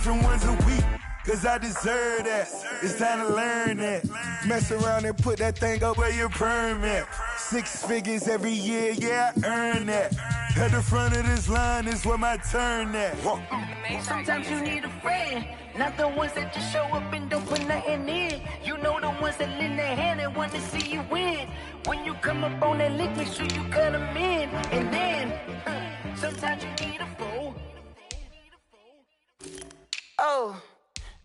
different ones a week. Cause I deserve that. It's time to learn that. Mess around and put that thing up where your perm at. 6 figures every year, yeah, I earn that. At the front of this line is where my turn at. Sometimes you need a friend, not the ones that just show up and don't put nothing in. You know the ones that lend their hand and want to see you win. When you come up on that lick, make sure you cut them in. And then, sometimes you need a fool. Oh.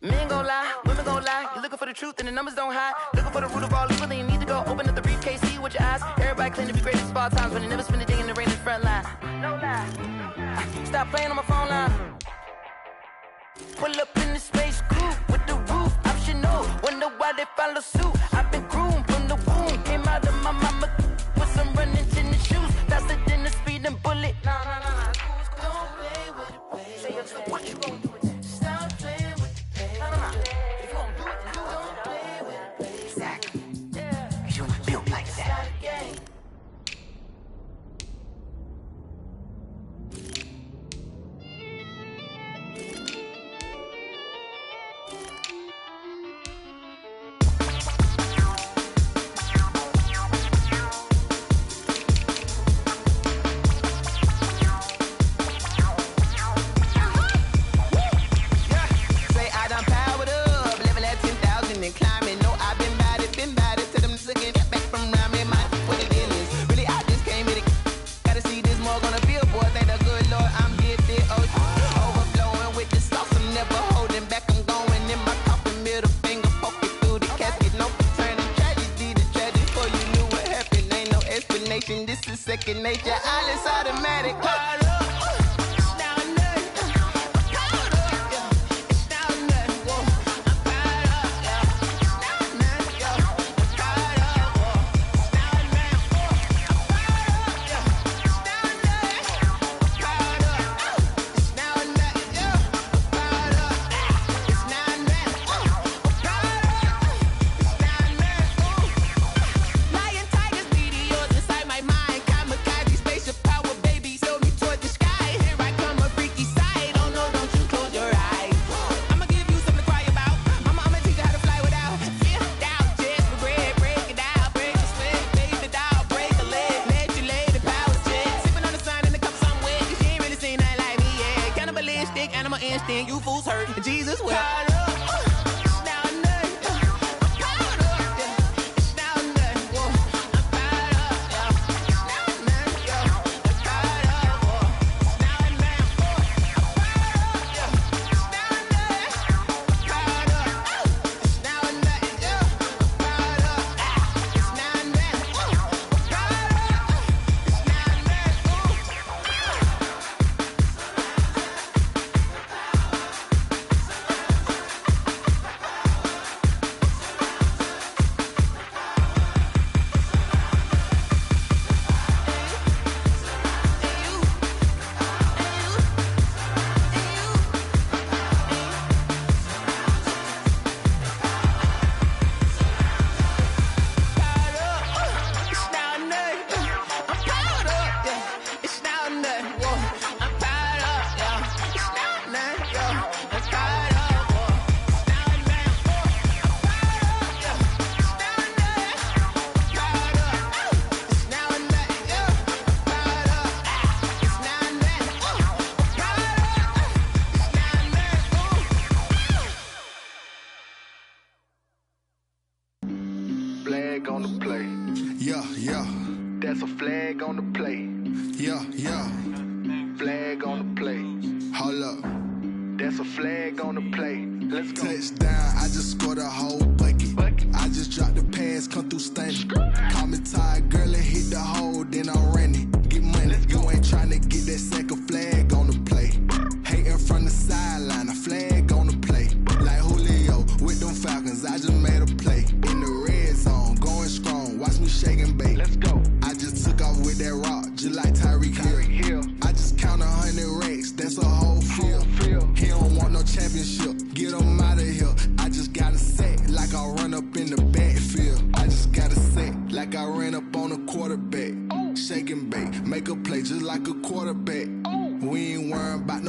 Men gon' lie, women gon' lie. You're looking for the truth and the numbers don't hide. Looking for the root of all evil, then you need to go open up the briefcase, see with your eyes. Everybody claim to be greatest of all times, but they never spend a day in the rain in the front line. No lie. Stop playing on my phone line. Pull up in the space coupe with the roof optional. Wonder why they follow suit. I've been groomed from the womb. Came out of my mama with some running in the shoes. Faster than the speeding bullet. No. Don't play with it, baby. What you gon' do? This is second nature, all is automatic. You fools hurt, Jesus will. Flag on the play. Yeah. That's a flag on the play. Yeah. Flag on the play. Hold up. That's a flag on the play. Let's go. Touchdown, I just scored a whole bucket. I just dropped the pass, come through stunning. Call me tired, girl, and hit the hole, then I'm running. Get money, you ain't tryna get that second flag on the play. Hating from the sideline, a flag on the play. Like Julio with them Falcons, I just made a play. In the red zone, going strong, watch me shake and bake. Let's go. I just took off with that rock, just like Tyreek Hill. I just count 100 racks, that's a whole field. He don't want no championship, get him out of here. I just got a set, like I run up in the backfield. I just got a set, like I ran up on the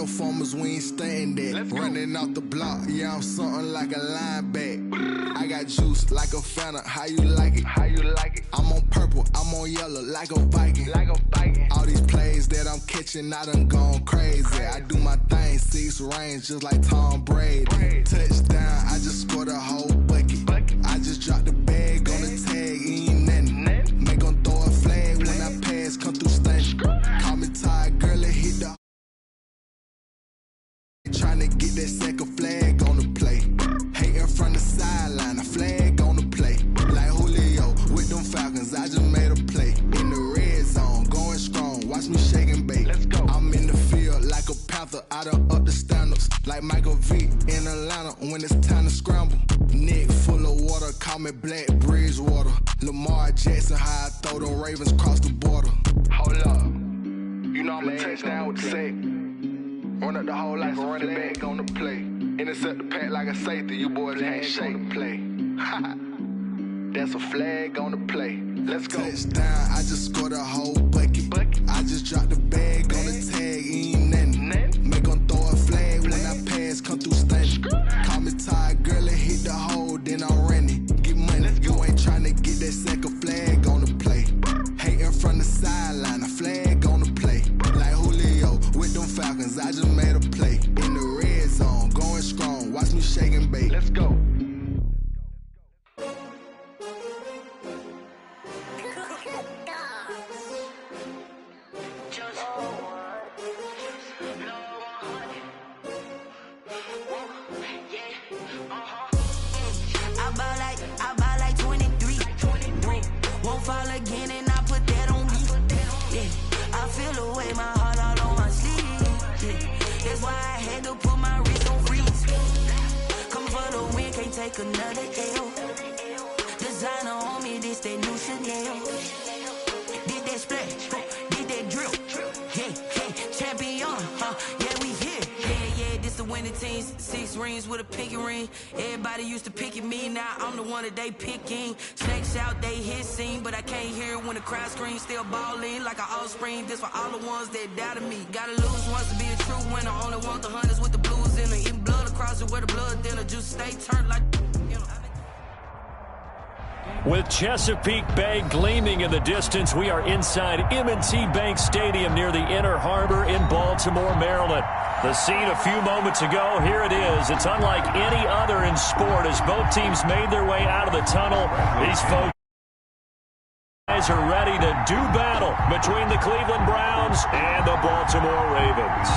no formers, we ain't staying there. Running off the block, yeah, I'm something like a linebacker. I got juice like a Fanta, how you like it? How you like it? I'm on purple, I'm on yellow, like a Viking. Like a Viking. All these plays that I'm catching, I done gone crazy. I do my thing, 6 range, just like Tom Brady. Touchdown, I just scored a whole bucket. I just dropped the bag on the tag, ain't nothing. Make 'em throw a flag when I pass, come through stunning. Call me tired, girl, it hit the trying to get that second flag on the play. Hating from the sideline, a flag on the play. Like Julio with them Falcons, I just made a play. In the red zone, going strong, watch me shake and bake. Let's go. I'm in the field like a panther, I done up the standards. Like Michael V in Atlanta when it's time to scramble. Neck full of water, call me Black Bridgewater. Lamar Jackson, how I throw them Ravens cross the border. Hold up, you know I'm a touchdown with the sack. Run up the whole life and running back on the play. Intercept the pack like a safety, you boys can't shake the play. That's a flag on the play. Let's go. Touchdown, I just scored a whole bucket. I just dropped the bag on the tag, ain't nothing. Make 'em throw a flag when I pass, come through stunning. Call me tired, girl, it hit the hole, then I'm running. Get money, you ain't trying to get that second flag on the play. Hating from the sideline, a flag on the play. Like Julio with them Falcons, I just made a play. In the red zone, going strong, watch me shake and bake. Let's go. I buy like 23. Won't fall again and I put that on me. Yeah, I feel the way my heart all on my sleeve. Yeah, that's why I had to put my wrist on freeze. Come for the win, can't take another L. Designer on me, this that new Chanel. Did that splash, did that drill. Yeah, champion, yeah, we here. Yeah, this the winning team. 6 rings with a pinky ring. Everybody used to pick at me, now I'm the one that they picking. Snakes out, they hit scene, but I can't hear it when the crowd screams. Still balling like an offspring. This for all the ones that doubted me. Gotta lose once to be a true winner. Only want the hunters with the blues in it. Eating blood across it where the blood thinner. Just stay turned like, you know. With Chesapeake Bay gleaming in the distance, we are inside M&T Bank Stadium near the Inner Harbor in Baltimore, Maryland. The scene a few moments ago, here it is. It's unlike any other in sport as both teams made their way out of the tunnel. These folks are ready to do battle between the Cleveland Browns and the Baltimore Ravens.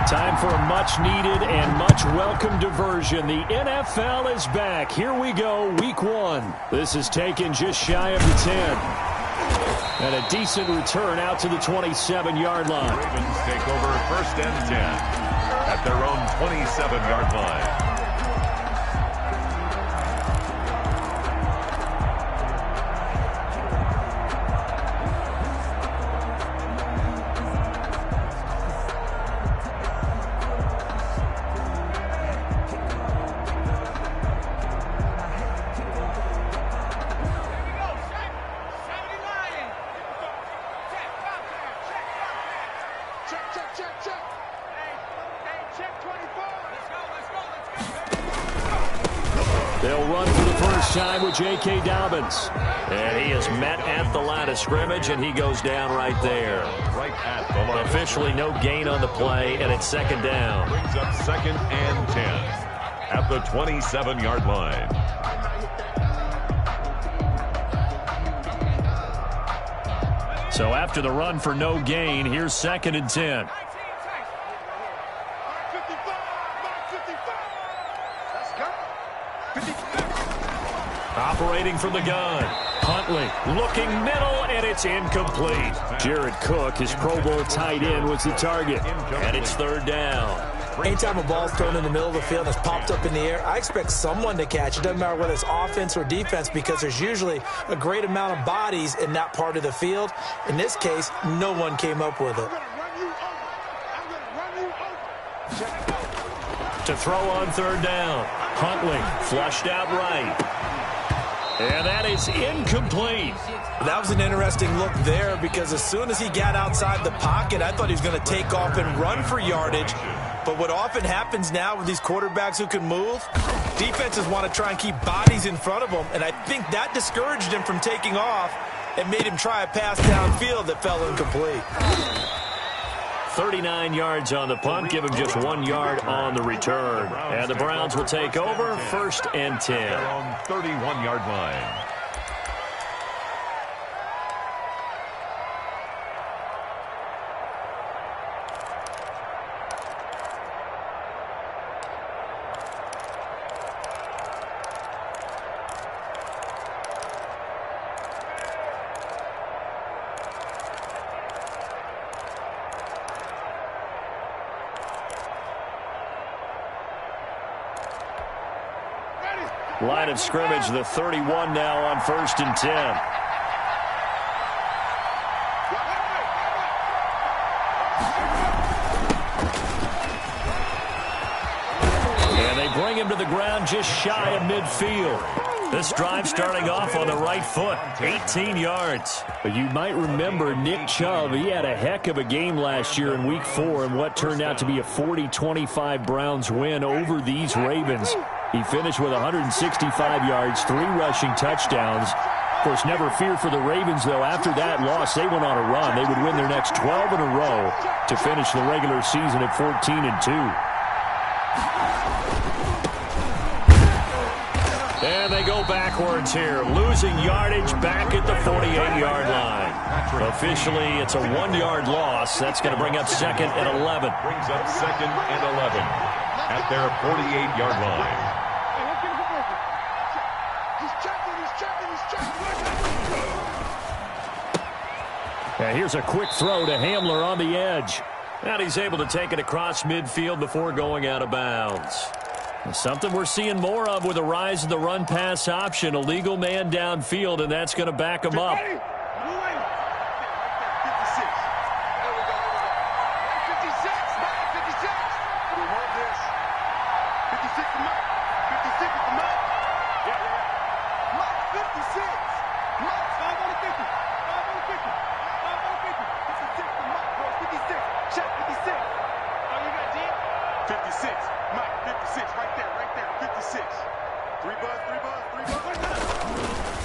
Time for a much-needed and much-welcome diversion. The NFL is back. Here we go, Week 1. This is taken just shy of the 10. And a decent return out to the 27-yard line. Ravens take over 1st and 10 at their own 27-yard line. They'll run for the first time with J.K. Dobbins. And he is met at the line of scrimmage, and he goes down right there. Right at the line. Officially no gain on the play, and it's 2nd down. Brings up 2nd and 10 at the 27-yard line. So after the run for no gain, here's 2nd and 10. Operating from the gun. Huntley looking middle, and it's incomplete. Jared Cook, his Pro Bowl tight end, was the target. And it's 3rd down. Anytime a ball's thrown in the middle of the field and it's popped up in the air, I expect someone to catch it. Doesn't matter whether it's offense or defense, because there's usually a great amount of bodies in that part of the field. In this case, no one came up with it. To throw on 3rd down. Huntley flushed out right. And that is incomplete. That was an interesting look there, because as soon as he got outside the pocket, I thought he was going to take off and run for yardage. But what often happens now with these quarterbacks who can move, defenses want to try and keep bodies in front of them, and I think that discouraged him from taking off and made him try a pass downfield that fell incomplete. 39 yards on the punt, give him just 1 yard on the return. And the Browns will take over, 1st and 10. They're on 31-yard line. Line of scrimmage, the 31 now on 1st and 10. And they bring him to the ground just shy of midfield. This drive starting off on the right foot, 18 yards. But you might remember Nick Chubb, he had a heck of a game last year in Week 4 in what turned out to be a 40-25 Browns win over these Ravens. He finished with 165 yards, 3 rushing touchdowns. Of course, never fear for the Ravens, though. After that loss, they went on a run. They would win their next 12 in a row to finish the regular season at 14-2. And they go backwards here, losing yardage back at the 48-yard line. Officially, it's a 1-yard loss. That's going to bring up 2nd and 11. Brings up 2nd and 11 at their 48-yard line. And here's a quick throw to Hamler on the edge. And he's able to take it across midfield before going out of bounds. Something we're seeing more of with the rise of the run-pass option. A legal man downfield, and that's going to back him up.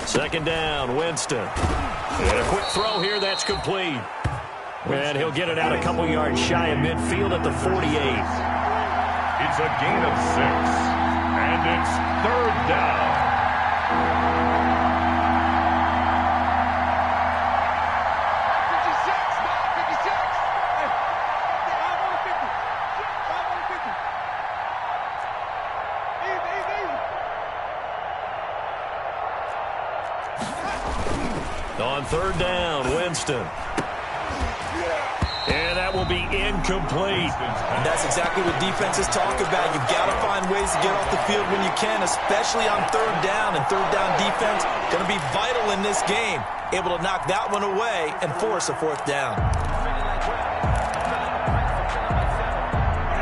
Second down, Winston. And a quick throw here, that's complete. And he'll get it out a couple yards shy of midfield at the 48. It's a gain of 6. And it's 3rd down. On 3rd down, Winston. And that will be incomplete. And that's exactly what defenses talk about. You've got to find ways to get off the field when you can, especially on 3rd down. And 3rd down defense going to be vital in this game. Able to knock that one away and force a 4th down.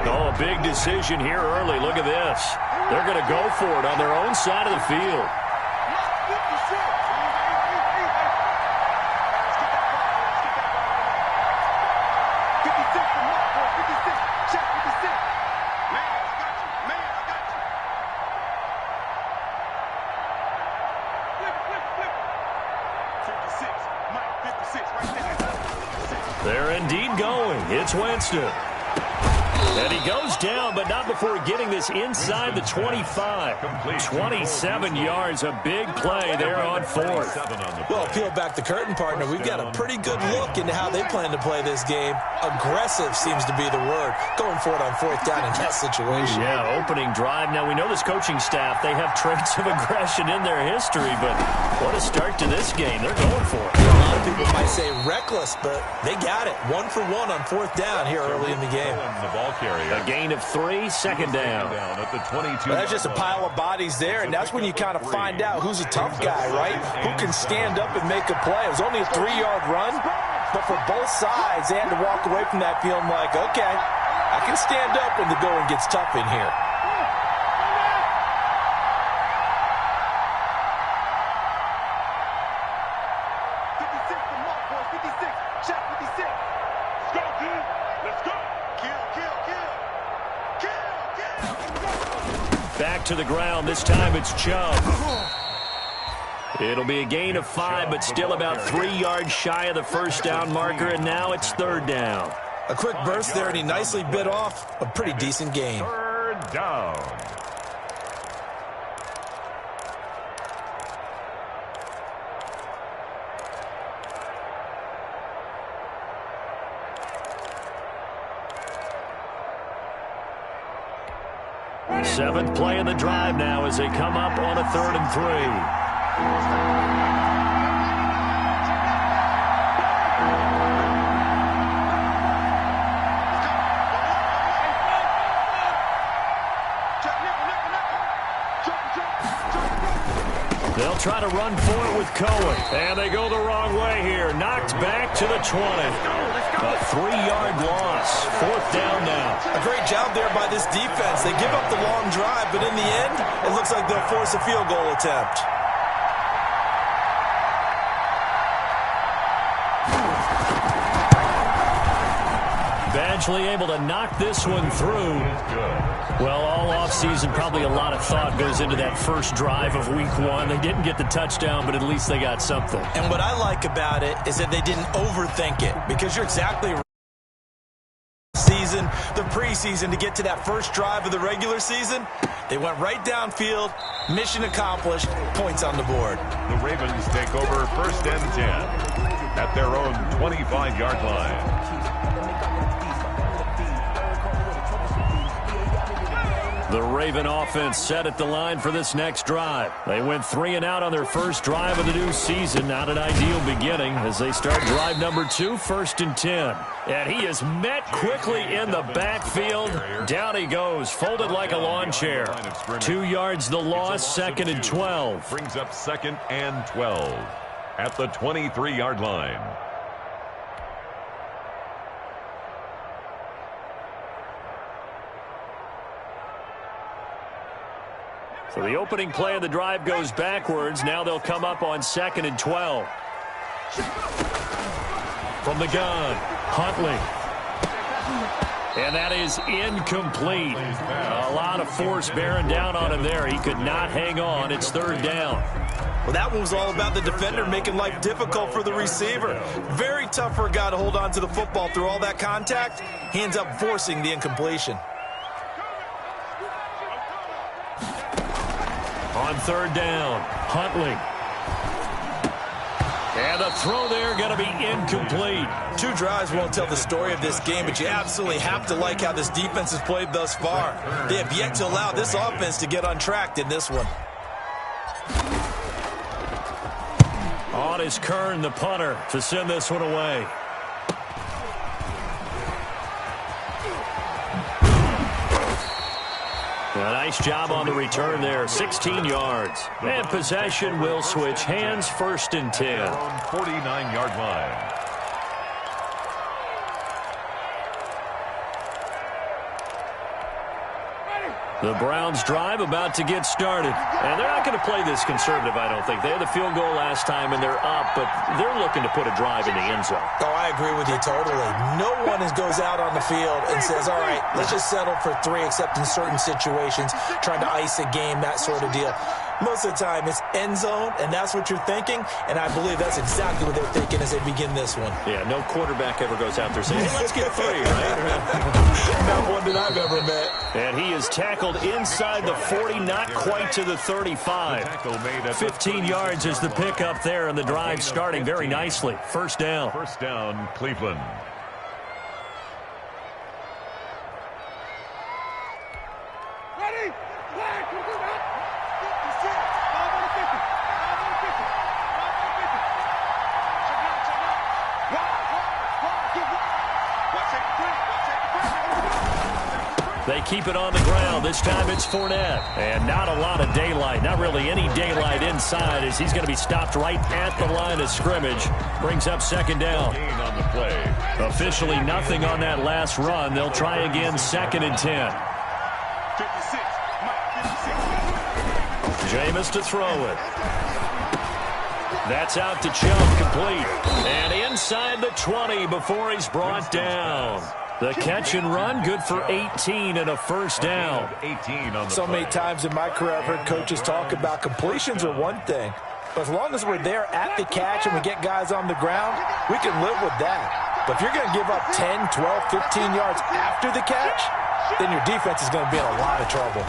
Oh, a big decision here early. Look at this. They're going to go for it on their own side of the field. They're indeed going. It's Winston. And he goes down, but not before getting this inside the 25. 27 yards, a big play there on 4th. Well, peel back the curtain, partner. We've got a pretty good look into how they plan to play this game. Aggressive seems to be the word. Going for it on 4th down in that situation. Yeah, opening drive. Now, we know this coaching staff, they have traits of aggression in their history, but what a start to this game. They're going for it. A lot of people might say reckless, but they got it. 1 for 1 on 4th down here early in the game. A gain of 3, 2nd down. At the 22. Well, that's just a pile of bodies there, and that's when you kind of find out who's a tough guy, right? Who can stand up and make a play. It was only a 3-yard run, but for both sides, they had to walk away from that feeling like, okay, I can stand up when the going gets tough in here. Back to the ground. This time it's Chubb. It'll be a gain of 5, but still about 3 yards shy of the first down marker, and now it's 3rd down. A quick burst there, and he nicely bit off a pretty decent gain. 3rd down. Seventh play of the drive now as they come up on a 3rd and 3. They'll try to run for it with Cohen. And they go the wrong way here. Knocked back to the 20. A 3-yard loss. 4th down now. A great job there by this defense. They give up the long drive, but in the end, it looks like they'll force a field goal attempt. Badgley able to knock this one through. Well, all offseason, probably a lot of thought goes into that first drive of week 1. They didn't get the touchdown, but at least they got something. And what I like about it is that they didn't overthink it, because you're exactly right. The preseason to get to that first drive of the regular season, they went right downfield, mission accomplished, points on the board. The Ravens take over 1st and 10 at their own 25-yard line. The Raven offense set at the line for this next drive. They went 3 and out on their first drive of the new season. Not an ideal beginning as they start drive number 2, 1st and 10. And he is met quickly in the backfield. Down he goes, folded like a lawn chair. 2 yards the loss, 2nd and 12. Brings up 2nd and 12 at the 23-yard line. So the opening play of the drive goes backwards. Now they'll come up on 2nd and 12. From the gun, Huntley. And that is incomplete. A lot of force bearing down on him there. He could not hang on. It's 3rd down. Well, that one was all about the defender making life difficult for the receiver. Very tough for a guy to hold on to the football through all that contact. He ends up forcing the incompletion. On 3rd down, Huntley. And the throw there going to be incomplete. 2 drives won't tell the story of this game, but you absolutely have to like how this defense has played thus far. They have yet to allow this offense to get untracked in this one. On is Kern, the punter, to send this one away. A nice job on the return there, 16 yards. And possession will switch hands, 1st and 10. 49-yard line. The Browns drive about to get started. And they're not going to play this conservative, I don't think. They had the field goal last time, and they're up, but they're looking to put a drive in the end zone. Oh, I agree with you totally. No one goes out on the field and says, all right, let's just settle for 3, except in certain situations, trying to ice a game, that sort of deal. Most of the time, it's end zone, and that's what you're thinking, and I believe that's exactly what they're thinking as they begin this one. Yeah, no quarterback ever goes out there saying, hey, let's get 3, right? Not one that I've ever met. And he is tackled inside the 40, not quite to the 35. 15 yards is the pickup there, and the drive starting very nicely. 1st down. 1st down, Cleveland. They keep it on the ground. This time it's Fournette. And not a lot of daylight. Not really any daylight inside as he's going to be stopped right at the line of scrimmage. Brings up 2nd down. Gain on the play. Officially nothing on that last run. They'll try again 2nd and 10. Jameis to throw it. That's out to Chubb, complete. And inside the 20 before he's brought down. The catch and run, good for 18 and a first down. 18 on the So many times in my career, I've heard coaches talk about completions are one thing. But as long as we're there at the catch and we get guys on the ground, we can live with that. But if you're going to give up 10, 12, 15 yards after the catch, then your defense is going to be in a lot of trouble.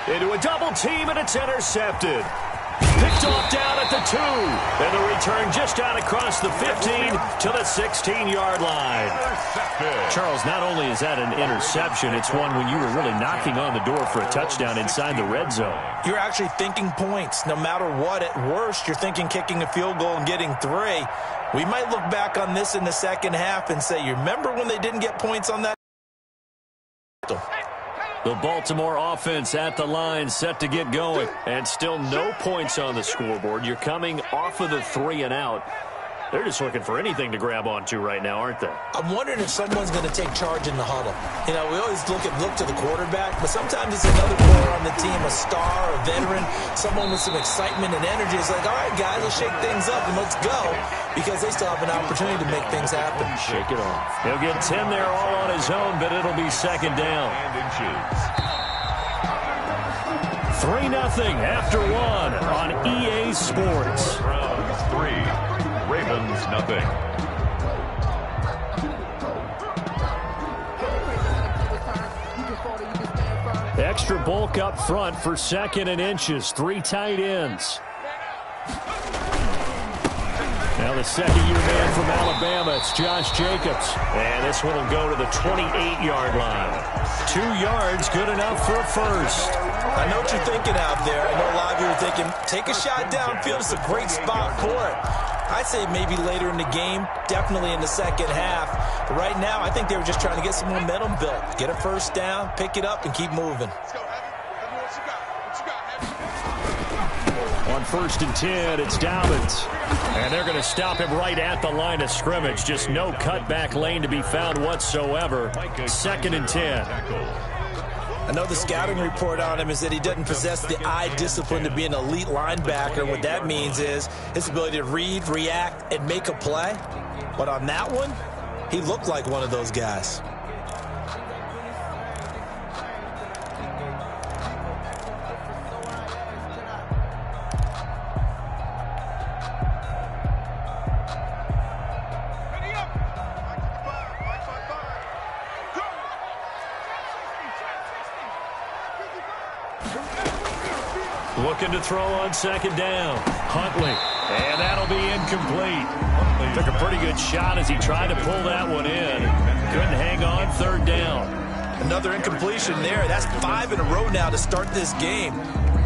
Into a double team, and it's intercepted. Picked off down at the 2. And the return just out across the 15 to the 16-yard line. Charles, not only is that an interception, it's one when you were really knocking on the door for a touchdown inside the red zone. You're actually thinking points. No matter what, at worst, you're thinking kicking a field goal and getting 3. We might look back on this in the second half and say, you remember when they didn't get points on that? The Baltimore offense at the line, set to get going. And still no points on the scoreboard. You're coming off of the 3 and out. They're just looking for anything to grab onto right now, aren't they? I'm wondering if someone's going to take charge in the huddle. You know, we always look to the quarterback, but sometimes it's another player on the team, a star, a veteran, someone with some excitement and energy. It's like, all right, guys, let's shake things up and let's go, because they still have an opportunity to make things happen. Shake it off. He'll get 10 there all on his own, but it'll be second down. 3-0 after 1 on EA Sports. Browns 3. Ravens nothing. Extra bulk up front for 2nd and inches. 3 tight ends. Now the second-year man from Alabama, it's Josh Jacobs. And this one will go to the 28-yard line. 2 yards, good enough for a first. I know what you're thinking out there. I know a lot of you are thinking, take a shot downfield. It's a great spot for it. I'd say maybe later in the game, definitely in the second half. But right now, I think they were just trying to get some momentum built. Get a first down, pick it up, and keep moving. On 1st and 10, it's Dobbins. And they're going to stop him right at the line of scrimmage. Just no cutback lane to be found whatsoever. 2nd and 10. I know the scouting report on him is that he doesn't possess the eye discipline to be an elite linebacker. What that means is his ability to read, react, and make a play. But on that one, he looked like one of those guys. Looking to throw on 2nd down. Huntley. And that'll be incomplete. Took a pretty good shot as he tried to pull that one in. Couldn't hang on. 3rd down. Another incompletion there. That's 5 in a row now to start this game.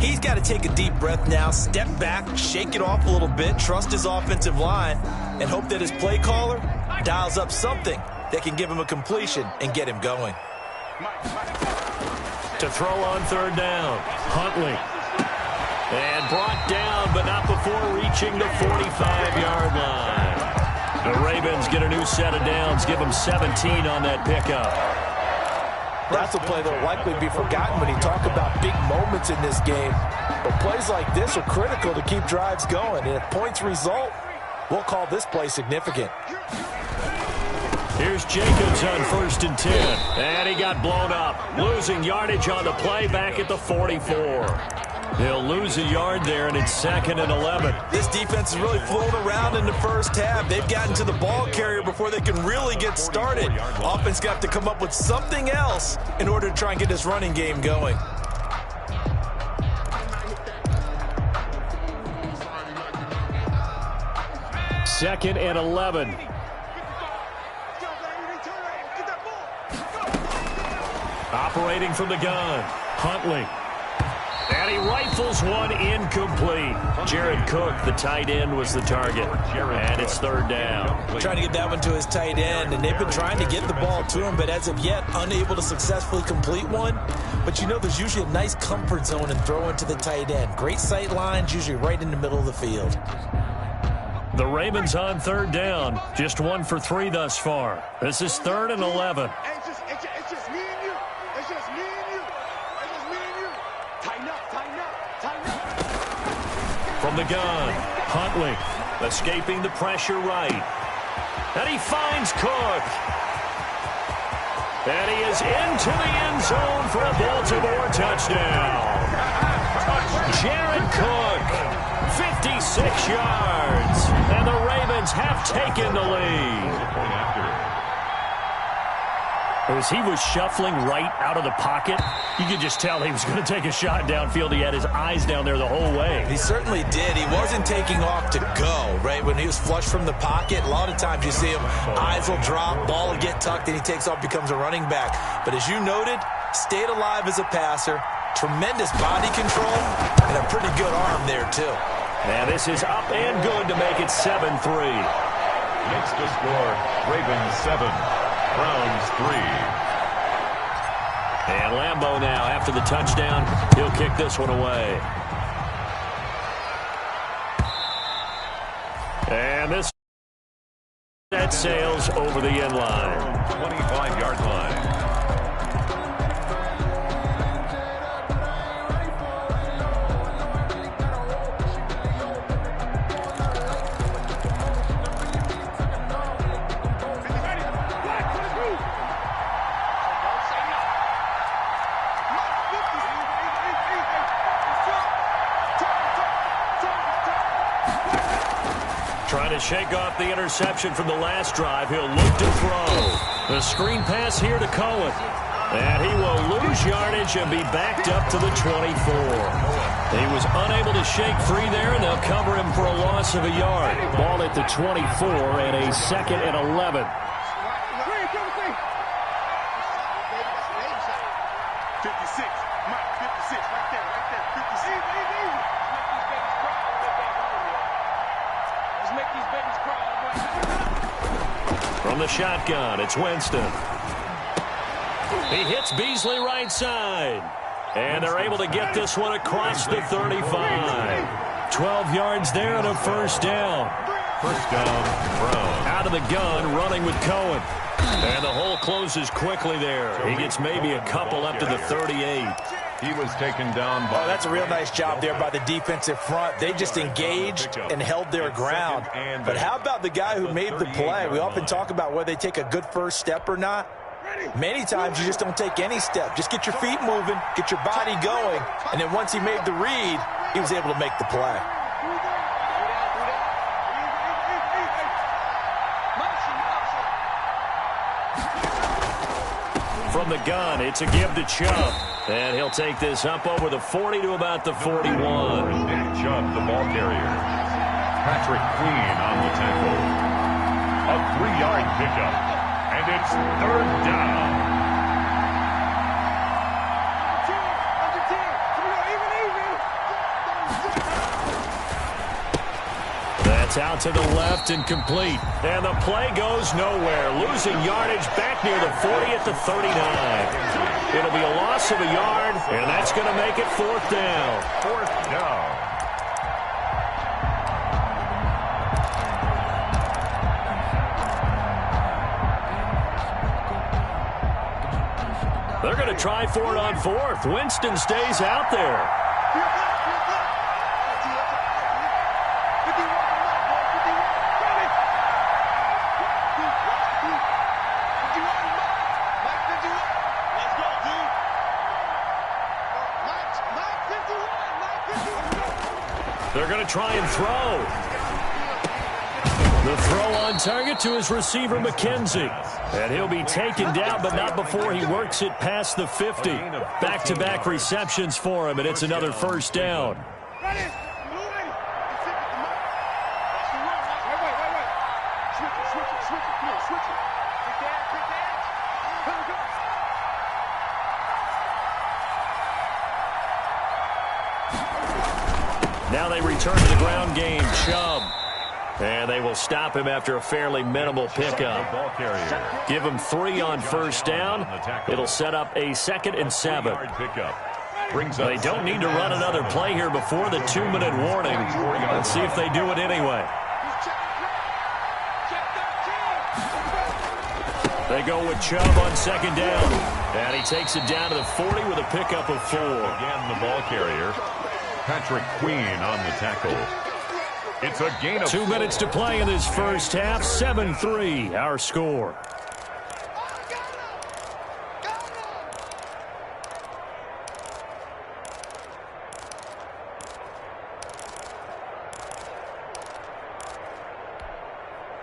He's got to take a deep breath now, step back, shake it off a little bit, trust his offensive line, and hope that his play caller dials up something that can give him a completion and get him going. To throw on 3rd down. Huntley. And brought down, but not before reaching the 45-yard line. The Ravens get a new set of downs, give them 17 on that pickup. That's a play that will likely be forgotten when you talk about big moments in this game. But plays like this are critical to keep drives going. And if points result, we'll call this play significant. Here's Jacobs on 1st and 10. And he got blown up. Losing yardage on the play back at the 44. They'll lose a yard there, and it's 2nd and 11. This defense is really flown around in the first half. They've gotten to the ball carrier before they can really get started. Offense got to come up with something else in order to try and get this running game going. Second and 11. Operating from the gun, Huntley. And he rifles one incomplete. Jared Cook, the tight end, was the target. And it's 3rd down. Trying to get that one to his tight end, and they've been trying to get the ball to him, but as of yet, unable to successfully complete one. But you know, there's usually a nice comfort zone in throwing to the tight end. Great sight lines, usually right in the middle of the field. The Ravens on 3rd down. Just 1 for 3 thus far. This is 3rd and 11. It's just me and you. It's just me and you. It's just me and you. Tighten up, tighten up, tighten up. From the gun, Huntley. Escaping the pressure right. And he finds Cook. And he is into the end zone for a Baltimore touchdown. Jared Cook, 56 yards. And the Ravens have taken the lead. As he was shuffling right out of the pocket, you could just tell he was going to take a shot downfield. He had his eyes down there the whole way. He certainly did. He wasn't taking off to go, right? When he was flush from the pocket, a lot of times you see him, eyes will drop, ball will get tucked, and he takes off, becomes a running back. But as you noted, stayed alive as a passer, tremendous body control, and a pretty good arm there, too. And this is up and good to make it 7-3. Next to score, Ravens 7. Browns 3. And Lambeau now, after the touchdown, he'll kick this one away. And this set sails over the end line. 25-yard line. Trying to shake off the interception from the last drive. He'll look to throw. The screen pass here to Cohen. And he will lose yardage and be backed up to the 24. He was unable to shake free there, and they'll cover him for a loss of a yard. Ball at the 24 and a 2nd and 11. 56. Mike, 56. Right there, right there. 56. Just make these babies cry. From the shotgun, it's Winston. He hits Beasley right side. And they're able to get this one across the 35. 12 yards there and a first down. First down, Brown. Out of the gun, running with Cohen. And the hole closes quickly there. He gets maybe a couple up to the 38. He was taken down by... Oh, that's a real nice job there by the defensive front. They just engaged and held their ground. But how about the guy who made the play? We often talk about whether they take a good first step or not. Many times you just don't take any step. Just get your feet moving, get your body going, and then once he made the read, he was able to make the play. From the gun, it's a give to Chubb. And he'll take this up over the 40 to about the 41. Nick Chubb, the ball carrier. Patrick Queen on the tackle. A 3-yard pickup. And it's third down. That's out to the left and complete. And the play goes nowhere. Losing yardage back near the 40 at the 39. It'll be a loss of a yard, and that's going to make it fourth down. Fourth down. They're going to try for it on fourth. Winston stays out there. They're going to try and throw. The throw on target to his receiver, McKenzie. And he'll be taken down, but not before he works it past the 50. Back-to-back receptions for him, and it's another first down. Now they return to the ground game. Chubb. And they will stop him after a fairly minimal pickup. Give him 3 on first down. It'll set up a 2nd and 7. They don't need to run another play here before the 2-minute warning. Let's see if they do it anyway. They go with Chubb on 2nd down. And he takes it down to the 40 with a pickup of 4. Again, the ball carrier. Patrick Queen on the tackle. It's a gain of 2 minutes to play in this first half. 7-3, our score.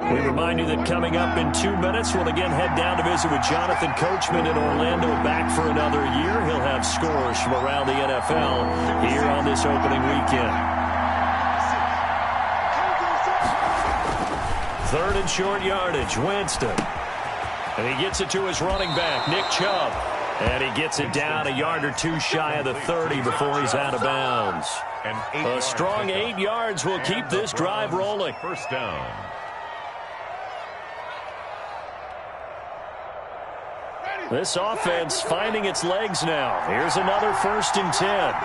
We remind you that coming up in 2 minutes, we'll again head down to visit with Jonathan Coachman in Orlando, back for another year. He'll have scores from around the NFL here on this opening weekend. Third and short yardage, Winston. And he gets it to his running back, Nick Chubb. And he gets it down a yard or two shy of the 30 before he's out of bounds. A strong 8 yards will keep this drive rolling. First down. This offense finding its legs now. Here's another 1st and 10.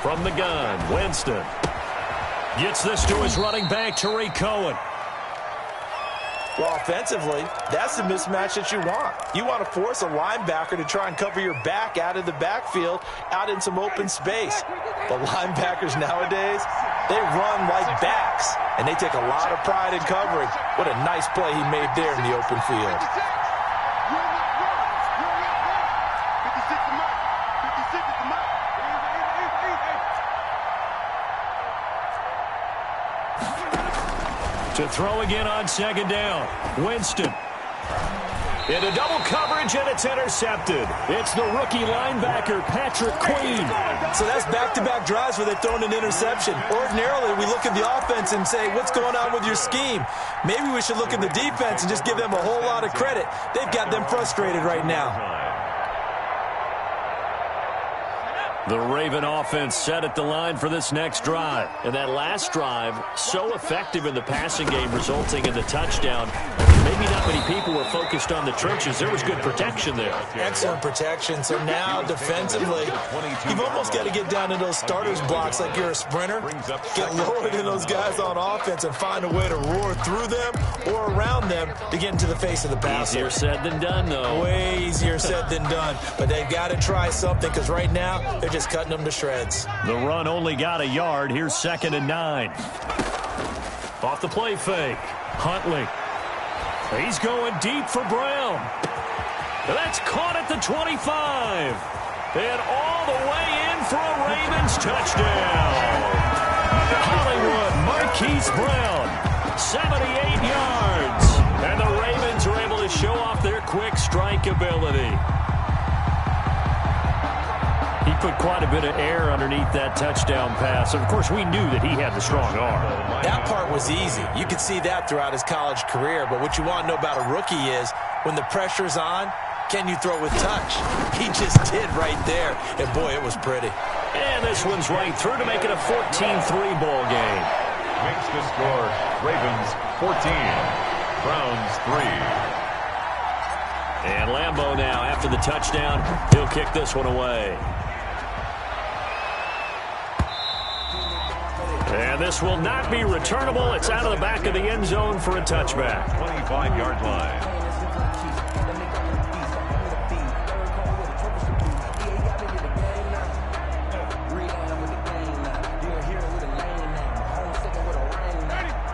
From the gun, Winston gets this to his running back, Tariq Cohen. Well, offensively, that's the mismatch that you want. You want to force a linebacker to try and cover your back out of the backfield, out in some open space. The linebackers nowadays, they run like backs, and they take a lot of pride in covering. What a nice play he made there in the open field. To throw again on 2nd down. Winston. Into double coverage, and it's intercepted. It's the rookie linebacker, Patrick Queen. So that's back-to-back drives where they've thrown an interception. Ordinarily, we look at the offense and say, what's going on with your scheme? Maybe we should look at the defense and just give them a whole lot of credit. They've got them frustrated right now. The Raven offense set at the line for this next drive. And that last drive, so effective in the passing game, resulting in the touchdown. Maybe not many people were focused on the trenches. There was good protection there. Excellent protection. So now, defensively, you've almost got to get down to those starters blocks like you're a sprinter. Get lower than those guys on offense and find a way to roar through them or around them to get into the face of the passer. Easier said than done, though. Way easier said than done. But they've got to try something because right now, they're just cutting them to shreds. The run only got a yard. Here's 2nd and 9. Off the play fake. Huntley. He's going deep for Brown. That's caught at the 25. And all the way in for a Ravens touchdown. Hollywood Marquise Brown, 78 yards. And the Ravens are able to show off their quick strike ability. He put quite a bit of air underneath that touchdown pass. Of course, we knew that he had the strong arm. That part was easy. You could see that throughout his college career. But what you want to know about a rookie is when the pressure's on, can you throw with touch? He just did right there. And, boy, it was pretty. And this one's right through to make it a 14-3 ball game. Makes the score Ravens 14, Browns 3. And Lambeau now, after the touchdown, he'll kick this one away. And this will not be returnable. It's out of the back of the end zone for a touchback. 25-yard line.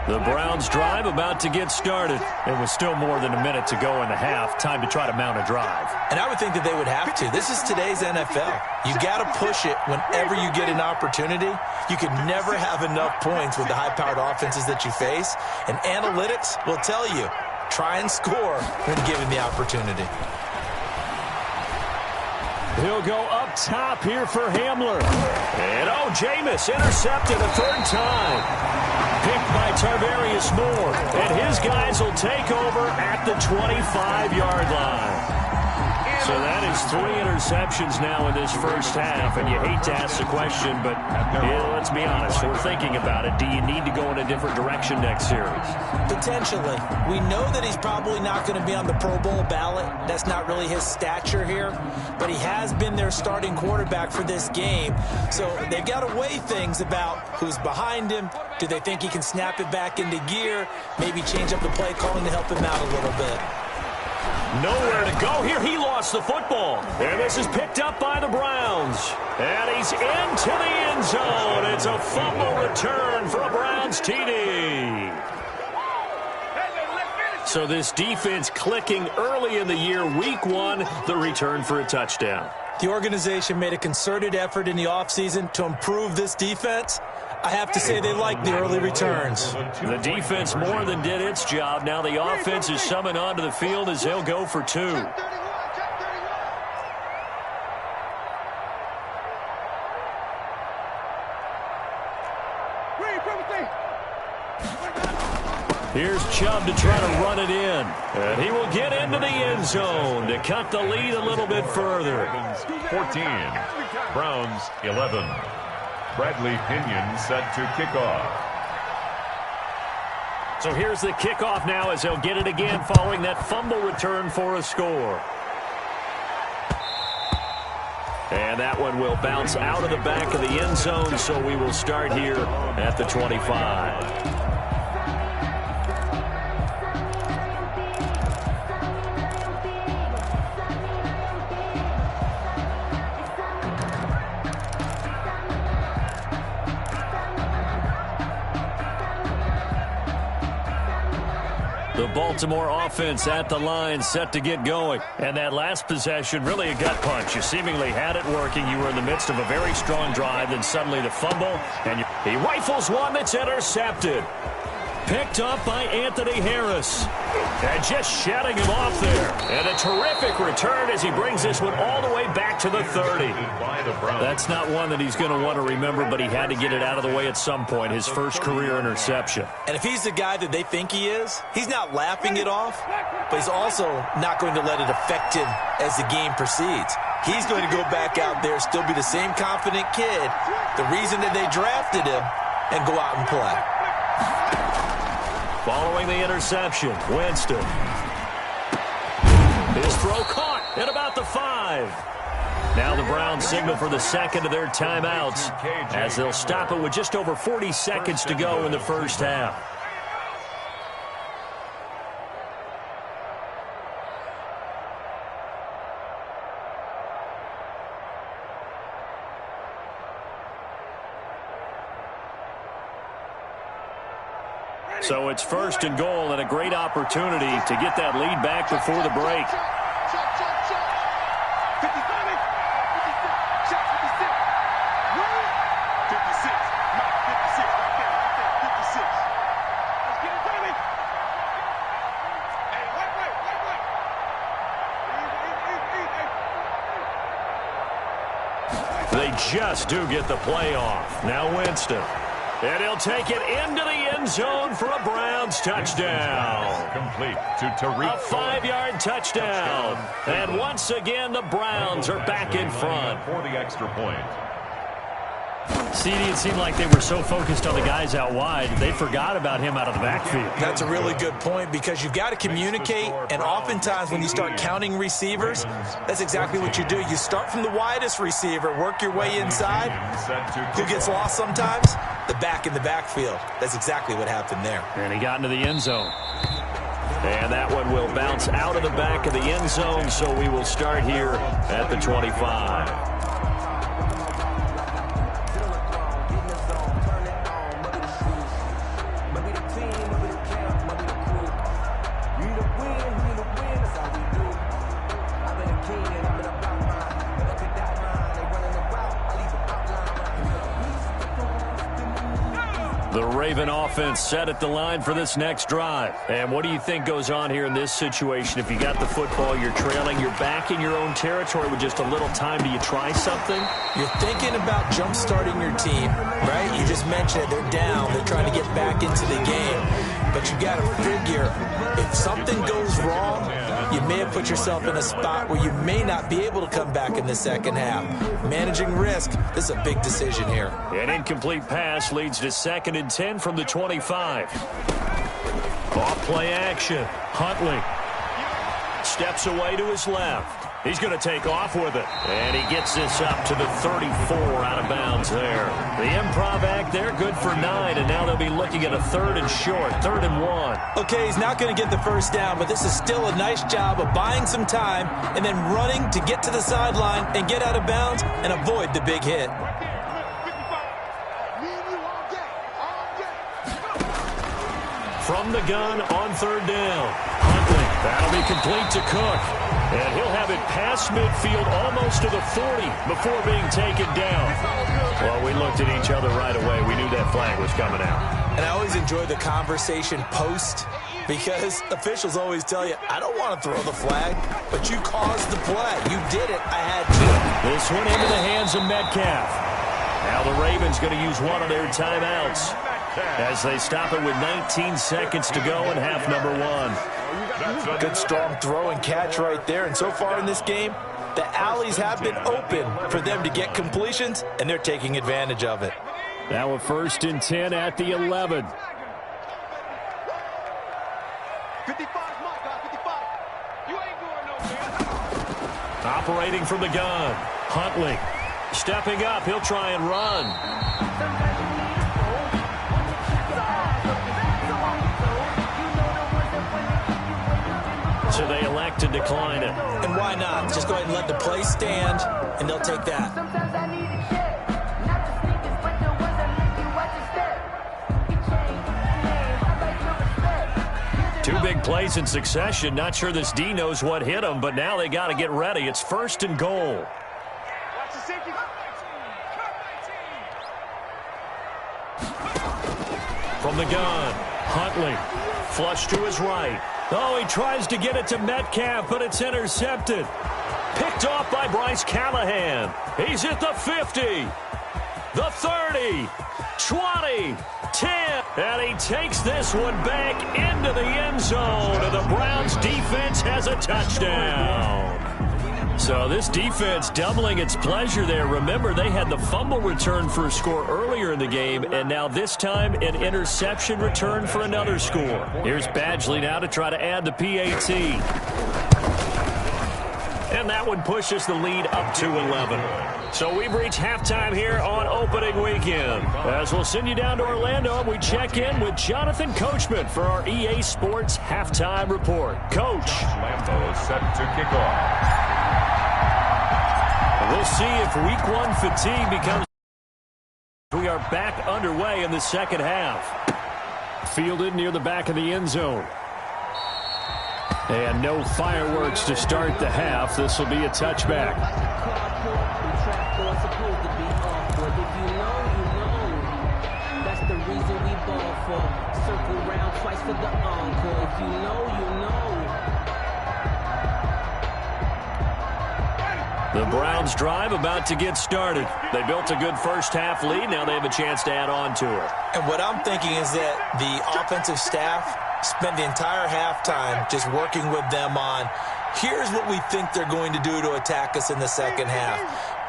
The Browns drive about to get started. It was still more than a minute to go in the half. Time to try to mount a drive. And I would think that they would have to. This is today's NFL. You got to push it whenever you get an opportunity. You can never have enough points with the high-powered offenses that you face. And analytics will tell you, try and score when given the opportunity. He'll go up top here for Hamler. And, Jameis intercepted a 3rd time. Picked by Tarvarius Moore. And his guys will take over at the 25-yard line. So that is 3 interceptions now in this first half, and you hate to ask the question, but let's be honest, we're thinking about it. Do you need to go in a different direction next series? Potentially. We know that he's probably not going to be on the Pro Bowl ballot. That's not really his stature here, but he has been their starting quarterback for this game. So they've got to weigh things about who's behind him. Do they think he can snap it back into gear? Maybe change up the play calling to help him out a little bit. Nowhere to go here. He lost the football. And this is picked up by the Browns. And he's into the end zone. It's a fumble return for a Browns TD. So this defense clicking early in the year. Week 1, the return for a touchdown. The organization made a concerted effort in the offseason to improve this defense. I have to say they like the early returns. The defense more than did its job. Now the offense is summoned onto the field as they'll go for 2. Here's Chubb to try to run it in. And he will get into the end zone to cut the lead a little bit further. 14, Browns 11. Bradley Pinion set to kick off. So here's the kickoff now as they'll get it again following that fumble return for a score. And that one will bounce out of the back of the end zone, so we will start here at the 25. The Baltimore offense at the line, set to get going. And that last possession, really a gut punch. You seemingly had it working. You were in the midst of a very strong drive, then suddenly the fumble, and he rifles one that's intercepted. Picked up by Anthony Harris. And just shutting him off there. And a terrific return as he brings this one all the way back to the 30. That's not one that he's going to want to remember, but he had to get it out of the way at some point, his first career interception. And if he's the guy that they think he is, he's not laughing it off, but he's also not going to let it affect him as the game proceeds. He's going to go back out there, still be the same confident kid, the reason that they drafted him, and go out and play. Following the interception, Winston. His throw caught at about the 5. Now the Browns signal for the second of their timeouts as they'll stop it with just over 40 seconds to go in the first half. So it's first and goal and a great opportunity to get that lead back before the break. They just do get the play off. Now Winston. And he'll take it into the end zone for a Browns touchdown. Complete to Tariq. A 5-yard touchdown. And once again, the Browns are back in front. For the extra point. CD, it seemed like they were so focused on the guys out wide, they forgot about him out of the backfield. That's a really good point because you've got to communicate, and oftentimes when you start counting receivers, that's exactly what you do. You start from the widest receiver, work your way inside. Who gets lost sometimes? The back in the backfield. That's exactly what happened there. And he got into the end zone. And that one will bounce out of the back of the end zone, so we will start here at the 25. The Raven offense set at the line for this next drive. And what do you think goes on here in this situation? If you got the football, you're trailing, you're back in your own territory with just a little time. Do you try something? You're thinking about jump-starting your team, right? You just mentioned it. They're down. They're trying to get back into the game. but you got to figure if something goes wrong, you may have put yourself in a spot where you may not be able to come back in the second half. Managing risk, this is a big decision here. An incomplete pass leads to 2nd and 10 from the 25. Off play action. Huntley steps away to his left. He's going to take off with it. And he gets this up to the 34 out of bounds there. The improv act there, good for 9, and now they'll be looking at a 3rd and short, 3rd and 1. Okay, he's not going to get the first down, but this is still a nice job of buying some time and then running to get to the sideline and get out of bounds and avoid the big hit. From the gun on 3rd down. Huntley, that'll be complete to Cook. And he'll have it past midfield almost to the 40 before being taken down. Well, we looked at each other right away. We knew that flag was coming out. And I always enjoy the conversation post because officials always tell you, I don't want to throw the flag, but you caused the play. You did it. I had to. This one into the hands of Metcalf. Now the Ravens going to use one of their timeouts as they stop it with 19 seconds to go in half number 1. Good strong throw and catch right there. And so far in this game, the alleys have been open for them to get completions, and they're taking advantage of it. Now a 1st and 10 at the 11. 55, you ain't going nowhere. Operating from the gun. Huntley stepping up. He'll try and run. So they elect to decline it. And why not? Just go ahead and let the play stand, and they'll take that. Two big plays in succession. Not sure this D knows what hit him, but now they got to get ready. It's 1st and goal. From the gun, Huntley, flush to his right. Oh, he tries to get it to Metcalf, but it's intercepted. Picked off by Bryce Callahan. He's at the 50, the 30, 20, 10. And he takes this one back into the end zone. And the Browns defense has a touchdown. So this defense doubling its pleasure there. Remember, they had the fumble return for a score earlier in the game, and now this time an interception return for another score. Here's Badgley now to try to add the PAT. And that one pushes the lead up to 11. So we've reached halftime here on opening weekend. As we'll send you down to Orlando, we check in with Jonathan Coachman for our EA Sports Halftime Report. Coach. Lambeau set to kick off. We'll see if week 1 fatigue becomes. We are back underway in the second half. Fielded near the back of the end zone. And no fireworks to start the half. This will be a touchback. That's the reason we ball for. Circle round twice for the encore. If you know, you know. The Browns drive about to get started. They built a good first half lead. Now they have a chance to add on to it. And what I'm thinking is that the offensive staff spent the entire halftime just working with them on, here's what we think they're going to do to attack us in the second half.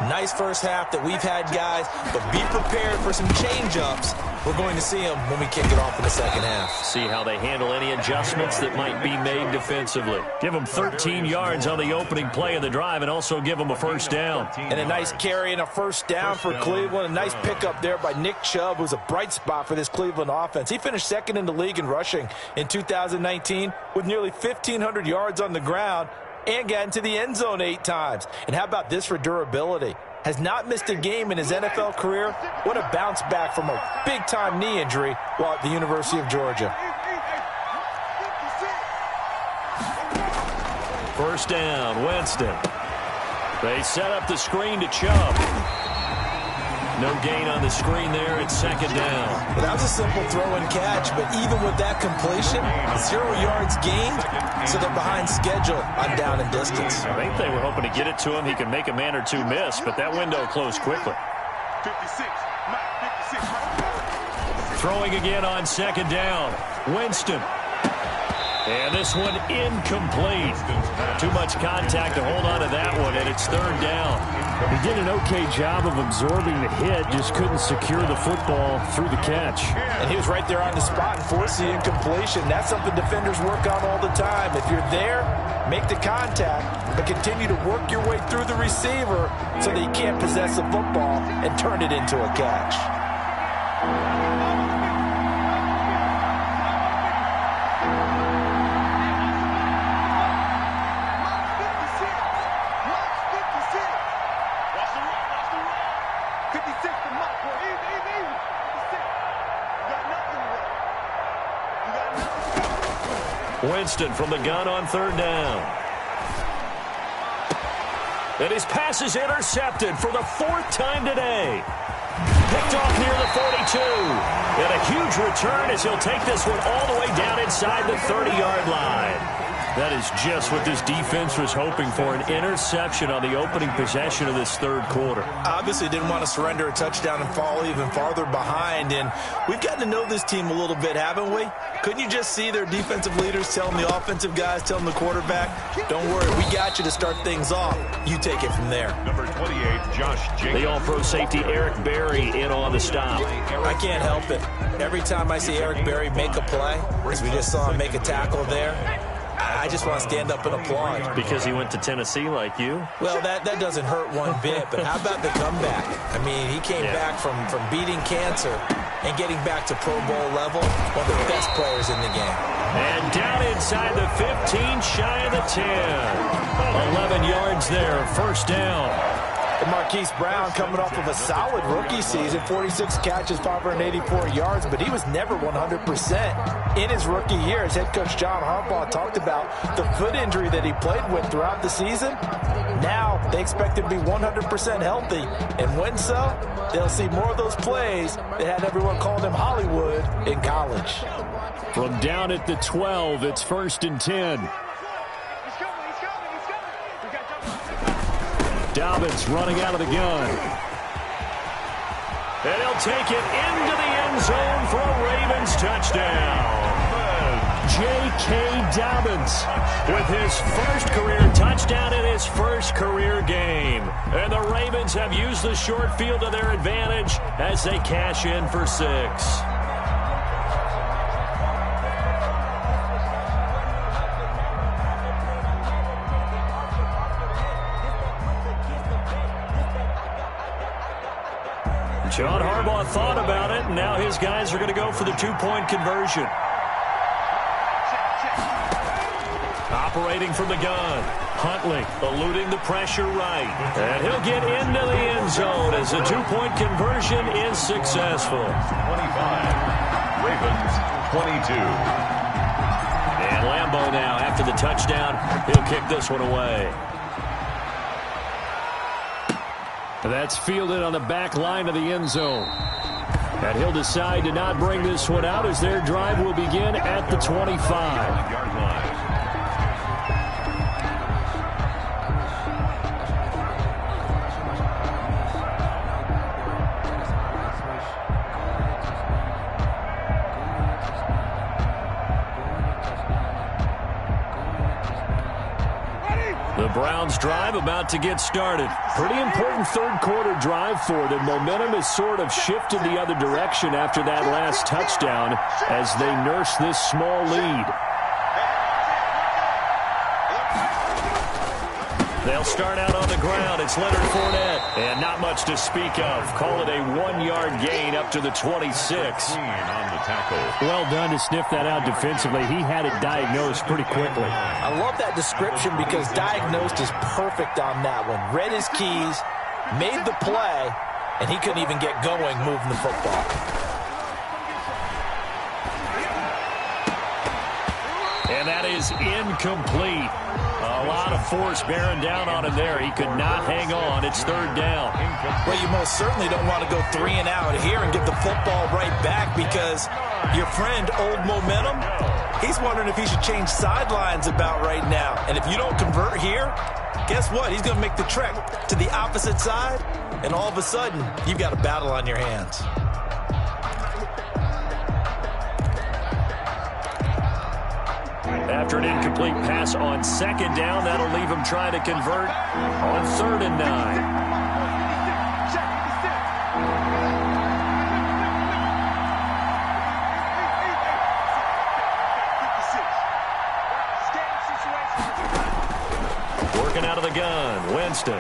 Nice first half that we've had, guys, but be prepared for some change-ups. We're going to see them when we kick it off in the second half. See how they handle any adjustments that might be made defensively. Give them 13 yards on the opening play of the drive and also give them a first down. And a nice carry and a first down for Cleveland. A nice pickup there by Nick Chubb, who's a bright spot for this Cleveland offense. He finished second in the league in rushing in 2019 with nearly 1,500 yards on the ground and got into the end zone 8 times. And how about this for durability? Has not missed a game in his NFL career. What a bounce back from a big-time knee injury while at the University of Georgia. First down, Winston. They set up the screen to Chubb. No gain on the screen there. It's second down. Well, that was a simple throw and catch, but even with that completion, 0 yards gained, so they're behind schedule on down and distance. I think they were hoping to get it to him. He could make a man or two miss, but that window closed quickly. 56, Throwing again on second down. Winston. And this one incomplete. Too much contact to hold on to that one, and it's third down. He did an okay job of absorbing the hit, just couldn't secure the football through the catch. And he was right there on the spot and forced the incompletion. That's something defenders work on all the time. If you're there, make the contact, but continue to work your way through the receiver so that you can't possess the football and turn it into a catch. Winston from the gun on third down. And his pass is intercepted for the fourth time today. Picked off near the 42. And a huge return as he'll take this one all the way down inside the 30-yard line. That is just what this defense was hoping for, an interception on the opening possession of this third quarter. Obviously didn't want to surrender a touchdown and fall even farther behind, and we've gotten to know this team a little bit, haven't we? Couldn't you just see their defensive leaders telling the offensive guys, telling the quarterback, don't worry, we got you to start things off. You take it from there. Number 28, Josh Jacobs. The all-pro safety Eric Berry in on the stop. I can't help it. Every time I see Eric Berry make a play, as we just saw him make a tackle there, I just want to stand up and applaud. Because he went to Tennessee like you? Well, that doesn't hurt one bit, but how about the comeback? I mean, he came back from beating cancer and getting back to Pro Bowl level, one of the best players in the game. And down inside the 15, shy of the 10. 11 yards there, first down. And Marquise Brown coming off of a solid rookie season, 46 catches, 584 yards, but he was never 100% in his rookie year. As head coach John Harbaugh talked about the foot injury that he played with throughout the season. Now they expect him to be 100% healthy, and when so, they'll see more of those plays that had everyone calling him Hollywood in college. From down at the 12, it's first and 10. Dobbins running out of the gun. And he'll take it into the end zone for a Ravens touchdown. J.K. Dobbins with his first career touchdown in his first career game. And the Ravens have used the short field to their advantage as they cash in for 6. John Harbaugh thought about it, and now his guys are going to go for the two-point conversion. Operating from the gun. Huntley eluding the pressure right. And he'll get into the end zone as the two-point conversion is successful. 25. Ravens 22. And Lambeau now, after the touchdown, he'll kick this one away. That's fielded on the back line of the end zone. And he'll decide to not bring this one out as their drive will begin at the 25-yard line. The Browns drive about to get started. Pretty important third quarter drive for them. Momentum has sort of shifted the other direction after that last touchdown as they nurse this small lead. They'll start out on the ground. It's Leonard Fournette. And not much to speak of. Call it a 1-yard gain up to the 26. On the tackle. Well done to sniff that out defensively. He had it diagnosed pretty quickly. I love that description because diagnosed is perfect on that one. Read his keys, made the play, and he couldn't even get going moving the football. And that is incomplete. A lot of force bearing down on him there. He could not hang on. It's third down. Well, you most certainly don't want to go 3 and out here and give the football right back because your friend, Old Momentum, he's wondering if he should change sidelines about right now. And if you don't convert here, guess what? He's going to make the trek to the opposite side, and all of a sudden, you've got a battle on your hands. After an incomplete pass on second down, that'll leave him trying to convert on 3rd and 9. Working out of the gun, Winston.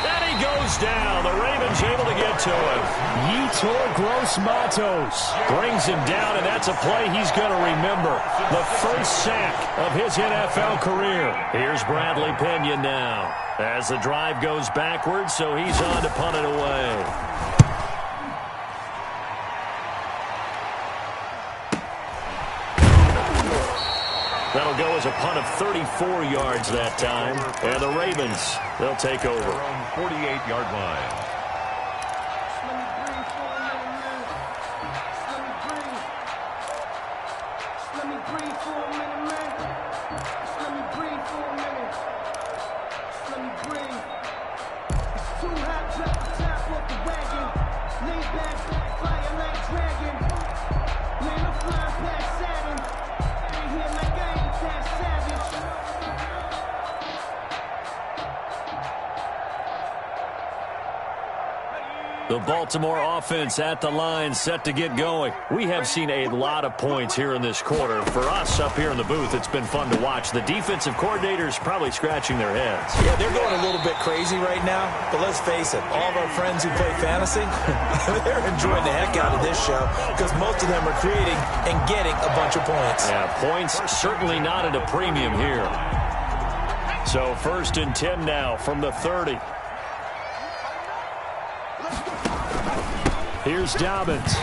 And he goes down. The Ravens able to get to him. Yetur Gross-Matos brings him down, and that's a play he's going to remember. The first sack of his NFL career. Here's Bradley Pinion now as the drive goes backwards, so he's on to punt it away. That'll go as a punt of 34 yards that time. And the Ravens, they'll take over. 48-yard line. The Baltimore offense at the line, set to get going. We have seen a lot of points here in this quarter. For us up here in the booth, it's been fun to watch. The defensive coordinators probably scratching their heads. Yeah, they're going a little bit crazy right now. But let's face it, all of our friends who play fantasy, they're enjoying the heck out of this show because most of them are creating and getting a bunch of points. Yeah, points certainly not at a premium here. So 1st and 10 now from the 30. Here's Dobbins.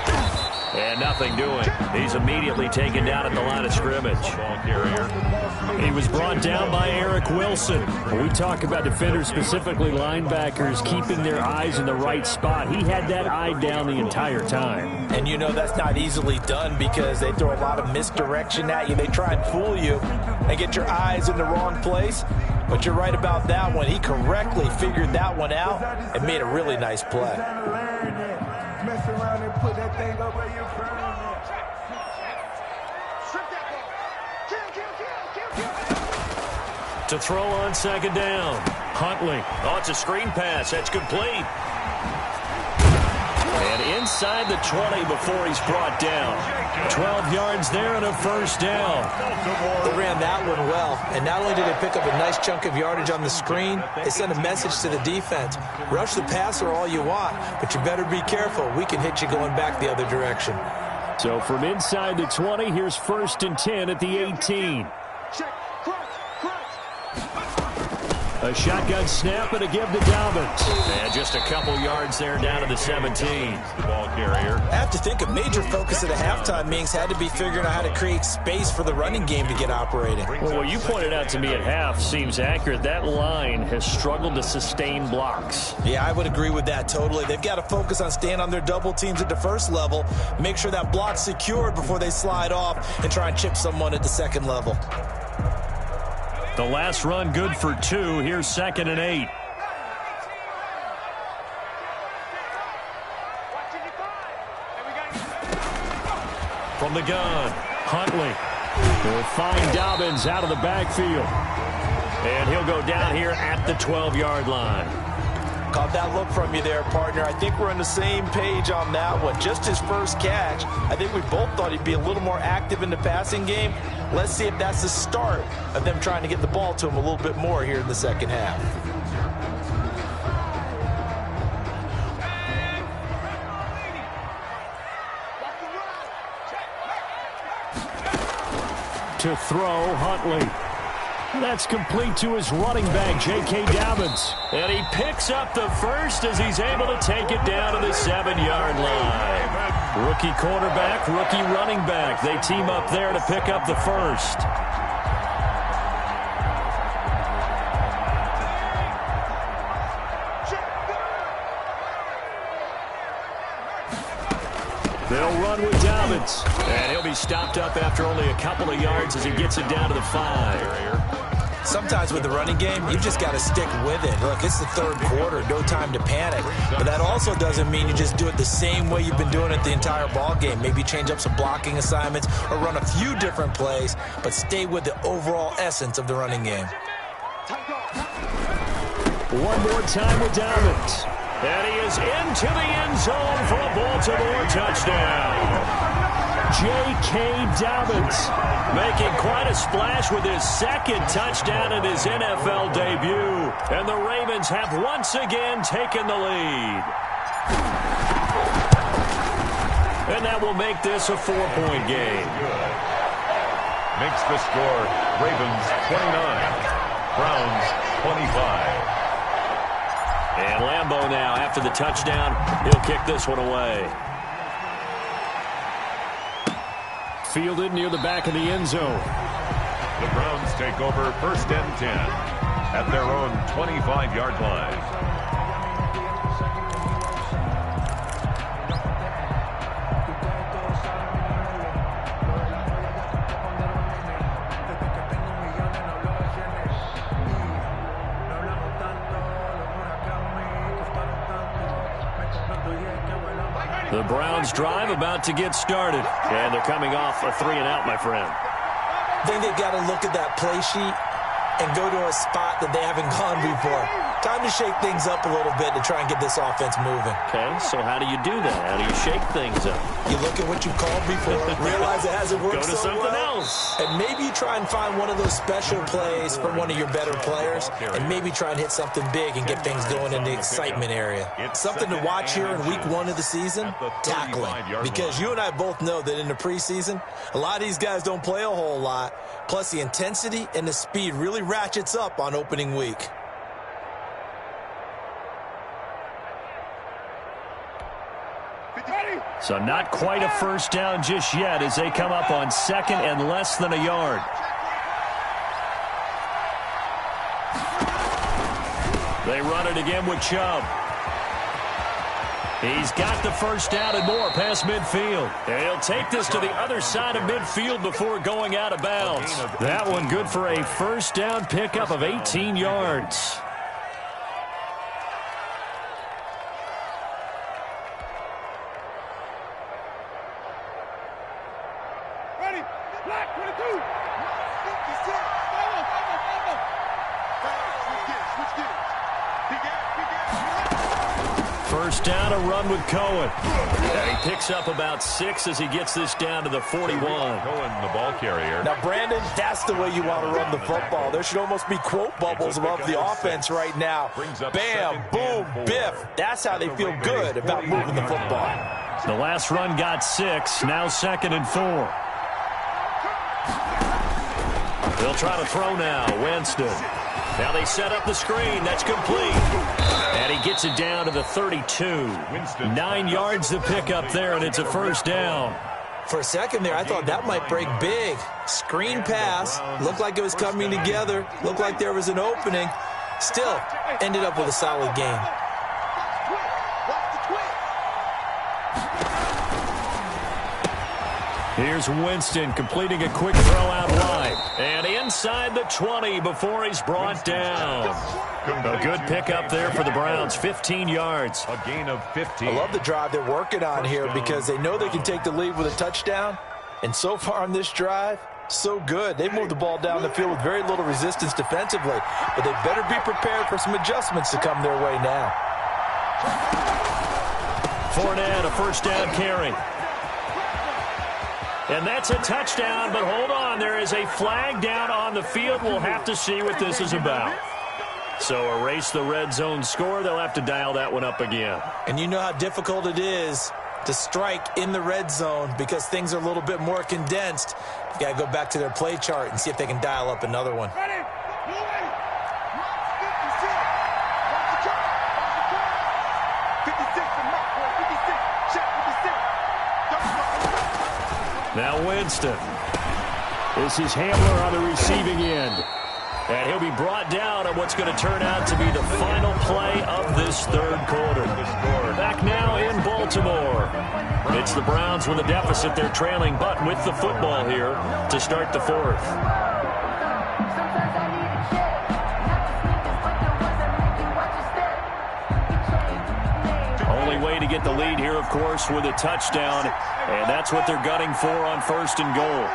And nothing doing. He's immediately taken down at the line of scrimmage. He was brought down by Eric Wilson. We talk about defenders, specifically linebackers, keeping their eyes in the right spot. He had that eye down the entire time. And you know that's not easily done because they throw a lot of misdirection at you. They try and fool you and get your eyes in the wrong place. But you're right about that one. He correctly figured that one out and made a really nice play. Mess around and put that thing up where you're burning it. To throw on 2nd down. Huntley. Oh, it's a screen pass. That's complete. And inside the 20 before he's brought down. 12 yards there and a 1st down. They ran that one well. And not only did they pick up a nice chunk of yardage on the screen, they sent a message to the defense. Rush the passer all you want, but you better be careful. We can hit you going back the other direction. So from inside the 20, here's 1st and 10 at the 18. A shotgun snap and a give to Dobbins. And just a couple yards there down to the 17. The ball carrier. I have to think a major focus of the halftime meetings had to be figuring out how to create space for the running game to get operating. Well, what you pointed out to me at half seems accurate. That line has struggled to sustain blocks. Yeah, I would agree with that totally. They've got to focus on staying on their double teams at the first level, make sure that block's secured before they slide off and try and chip someone at the second level. The last run good for 2. Here's 2nd and 8. From the gun, Huntley will find Dobbins out of the backfield. And he'll go down here at the 12-yard line. Caught that look from you there, partner. I think we're on the same page on that one. Just his first catch. I think we both thought he'd be a little more active in the passing game. Let's see if that's the start of them trying to get the ball to him a little bit more here in the second half. To throw, Huntley. That's complete to his running back, J.K. Dobbins. And he picks up the first as he's able to take it down to the 7-yard line. Rookie quarterback, rookie running back. They team up there to pick up the first. They'll run with Dobbins. And he'll be stopped up after only a couple of yards as he gets it down to the 5. Sometimes with the running game, you've just got to stick with it. Look, it's the third quarter, no time to panic. But that also doesn't mean you just do it the same way you've been doing it the entire ball game. Maybe change up some blocking assignments or run a few different plays, but stay with the overall essence of the running game. One more time with Dobbins. And he is into the end zone for a Baltimore touchdown. J.K. Dobbins making quite a splash with his second touchdown in his NFL debut. And the Ravens have once again taken the lead. And that will make this a 4-point game. Makes the score Ravens 29, Browns 25. And Lambeau now, after the touchdown, he'll kick this one away. Fielded near the back of the end zone. The Browns take over 1st and 10 at their own 25-yard line. The Browns drive about to get started. And they're coming off a 3-and-out, my friend. I think they've got to look at that play sheet and go to a spot that they haven't gone before. Time to shake things up a little bit to try and get this offense moving. Okay, so how do you do that? How do you shake things up? You look at what you called before, realize it hasn't worked so well. Go to something else. And maybe you try and find one of those special plays from one of your better players, and maybe try and hit something big and get things going in the excitement area. Something to watch here in week 1 of the season, tackling. Because you and I both know that in the preseason, a lot of these guys don't play a whole lot. Plus, the intensity and the speed really ratchets up on opening week. So not quite a first down just yet as they come up on 2nd and less than a yard. They run it again with Chubb. He's got the first down and more past midfield. And he'll take this to the other side of midfield before going out of bounds. That one good for a first down pickup of 18 yards. First down, a run with Cohen. And he picks up about 6 as he gets this down to the 41. Cohen, the ball carrier. Now, Brandon, that's the way you want to run the football. There should almost be quote bubbles above the offense right now. Bam, boom, biff. That's how they feel good about moving the football. The last run got 6, now 2nd and 4. They'll try to throw now, Winston. Now they set up the screen. That's complete. And he gets it down to the 32. 9 yards to pick up there, and it's a first down. For a second there, I thought that might break big. Screen pass. Looked like it was coming together. Looked like there was an opening. Still, ended up with a solid game. Here's Winston completing a quick throw out wide. And inside the 20 before he's brought down. A good pickup there for the Browns, 15 yards. A gain of 15. I love the drive they're working on here because they know they can take the lead with a touchdown. And so far on this drive, so good. They've moved the ball down the field with very little resistance defensively. But they better be prepared for some adjustments to come their way now. Fournette, a first down carry. And that's a touchdown, but hold on. There is a flag down on the field. We'll have to see what this is about. So erase the red zone score. They'll have to dial that one up again. And you know how difficult it is to strike in the red zone because things are a little bit more condensed. You got to go back to their play chart and see if they can dial up another one. Now Winston. This is Hamler on the receiving end. And he'll be brought down on what's going to turn out to be the final play of this third quarter. Back now in Baltimore. It's the Browns with a deficit. They're trailing, but with the football here to start the fourth. Sometimes I need a way to get the lead here, of course, with a touchdown. And that's what they're gunning for on 1st and goal.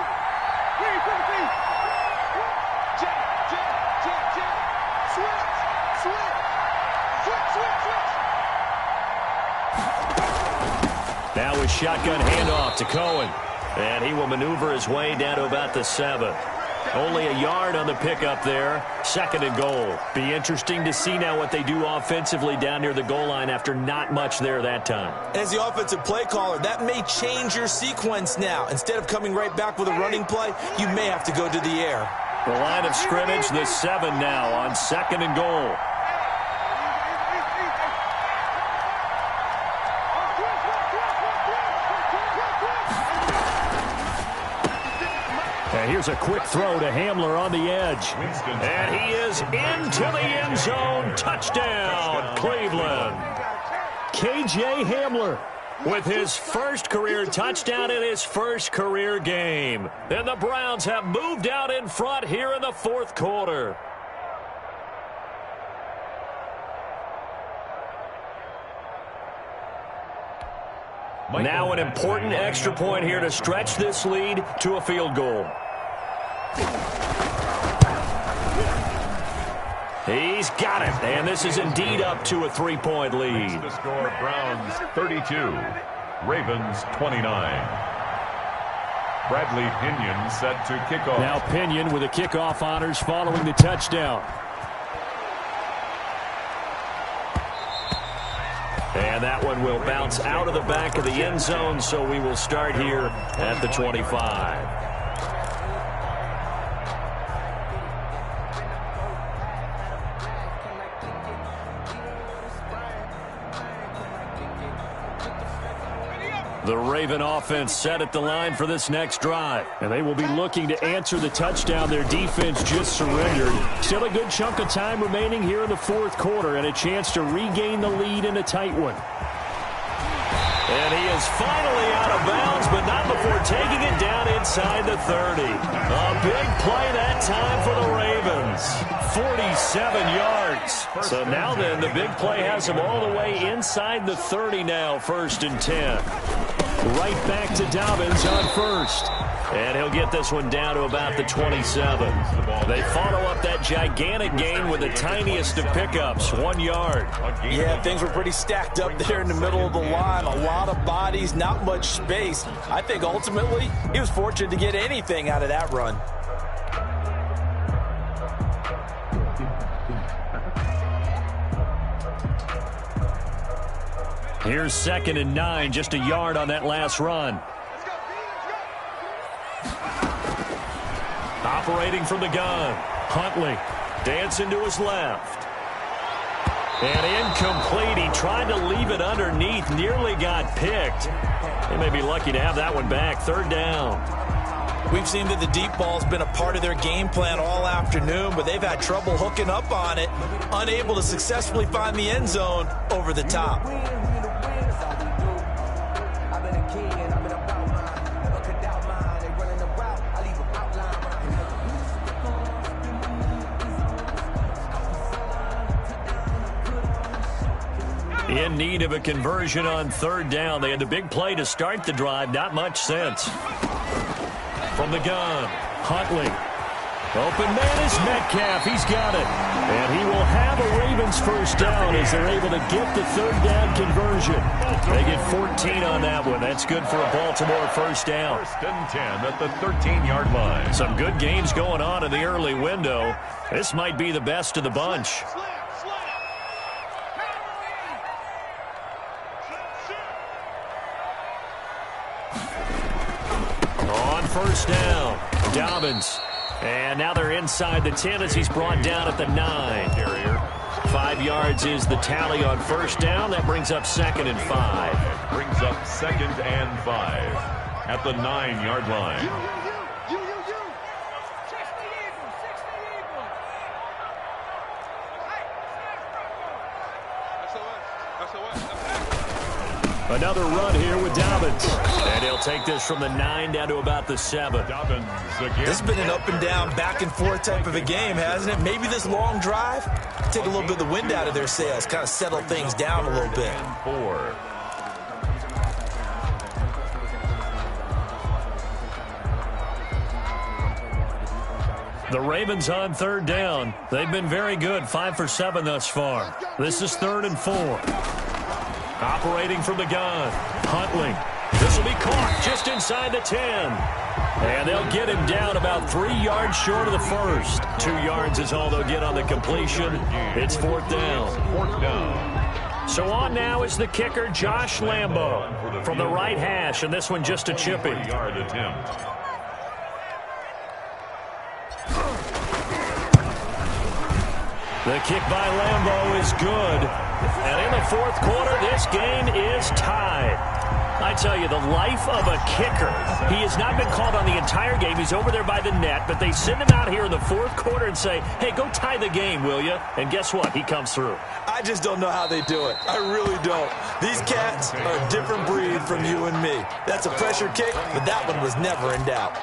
Now a shotgun handoff to Cohen. And he will maneuver his way down to about the 7. Only a yard on the pickup there. 2nd and goal. Be interesting to see now what they do offensively down near the goal line after not much there that time. As the offensive play caller, that may change your sequence now. Instead of coming right back with a running play, you may have to go to the air. The line of scrimmage, the 7 now on 2nd and goal. And here's a quick throw to Hamler on the edge. And he is into the end zone. Touchdown, Cleveland. KJ Hamler with his first career touchdown in his first career game. And the Browns have moved out in front here in the 4th quarter. Now an important extra point here to stretch this lead to a field goal. He's got it, and this is indeed up to a 3-point lead. The score, Browns 32, Ravens 29. Bradley Pinion set to kick off. Now Pinion with the kickoff honors following the touchdown. And that one will bounce out of the back of the end zone, so we will start here at the 25. The Raven offense set at the line for this next drive. And they will be looking to answer the touchdown their defense just surrendered. Still a good chunk of time remaining here in the 4th quarter and a chance to regain the lead in a tight one. And he is finally out of bounds, but not before taking it down inside the 30. A big play that time for the Ravens. 47 yards. So now then, the big play has him all the way inside the 30 now, 1st and 10. Right back to Dobbins on 1st. And he'll get this one down to about the 27. They follow up that gigantic gain with the tiniest of pickups, 1 yard. Yeah, things were pretty stacked up there in the middle of the line. A lot of bodies, not much space. I think ultimately he was fortunate to get anything out of that run. Here's 2nd and 9, just a yard on that last run. Operating from the gun, Huntley dancing to his left. And incomplete. He tried to leave it underneath, nearly got picked. They may be lucky to have that one back. 3rd down. We've seen that the deep ball's been a part of their game plan all afternoon, but they've had trouble hooking up on it, unable to successfully find the end zone over the top. In need of a conversion on 3rd down. They had the big play to start the drive. Not much sense. From the gun, Huntley. Open man is Metcalf. He's got it. And he will have a Ravens 1st down as they're able to get the 3rd down conversion. They get 14 on that one. That's good for a Baltimore 1st down. 1st and 10 at the 13-yard line. Some good games going on in the early window. This might be the best of the bunch. On 1st down, Dobbins. And now they're inside the 10 as he's brought down at the 9. 5 yards is the tally on 1st down. That brings up 2nd and 5. Brings up 2nd and 5 at the 9-yard line. Another run here with Dobbins. And he'll take this from the 9 down to about the 7. Dobbins again. This has been an up and down, back and forth type of a game, hasn't it? Maybe this long drive take a little bit of the wind out of their sails, kind of settle things down a little bit. 4. The Ravens on third down. They've been very good, 5 for 7 thus far. This is 3rd and 4. Operating from the gun, Huntley. This will be caught just inside the 10. And they'll get him down about 3 yards short of the first. 2 yards is all they'll get on the completion. It's 4th down. 4th down. So on now is the kicker, Josh Lambo, from the right hash, and this one just a chippy. 3-yard attempt. The kick by Lambo is good. And in the 4th quarter, this game is tied. I tell you, the life of a kicker. He has not been called on the entire game. He's over there by the net, but they send him out here in the 4th quarter and say, hey, go tie the game, will you? And guess what? He comes through. I just don't know how they do it. I really don't. These cats are a different breed from you and me. That's a pressure kick, but that one was never in doubt.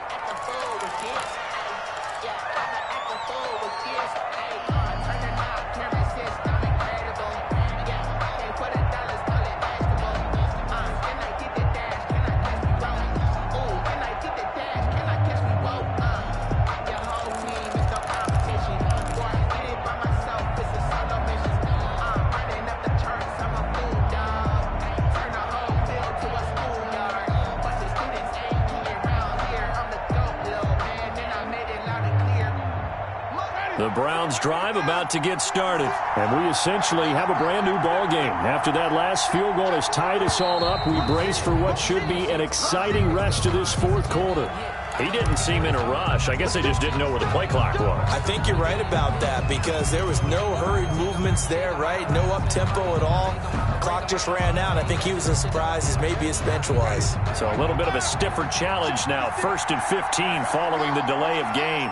The Browns drive about to get started. And we essentially have a brand new ball game. After that last field goal has tied us all up, we brace for what should be an exciting rest of this 4th quarter. He didn't seem in a rush. I guess they just didn't know where the play clock was. I think you're right about that because there was no hurried movements there, right? No up-tempo at all. Clock just ran out. I think he was as surprised as maybe his bench was. So a little bit of a stiffer challenge now. 1st and 15 following the delay of game.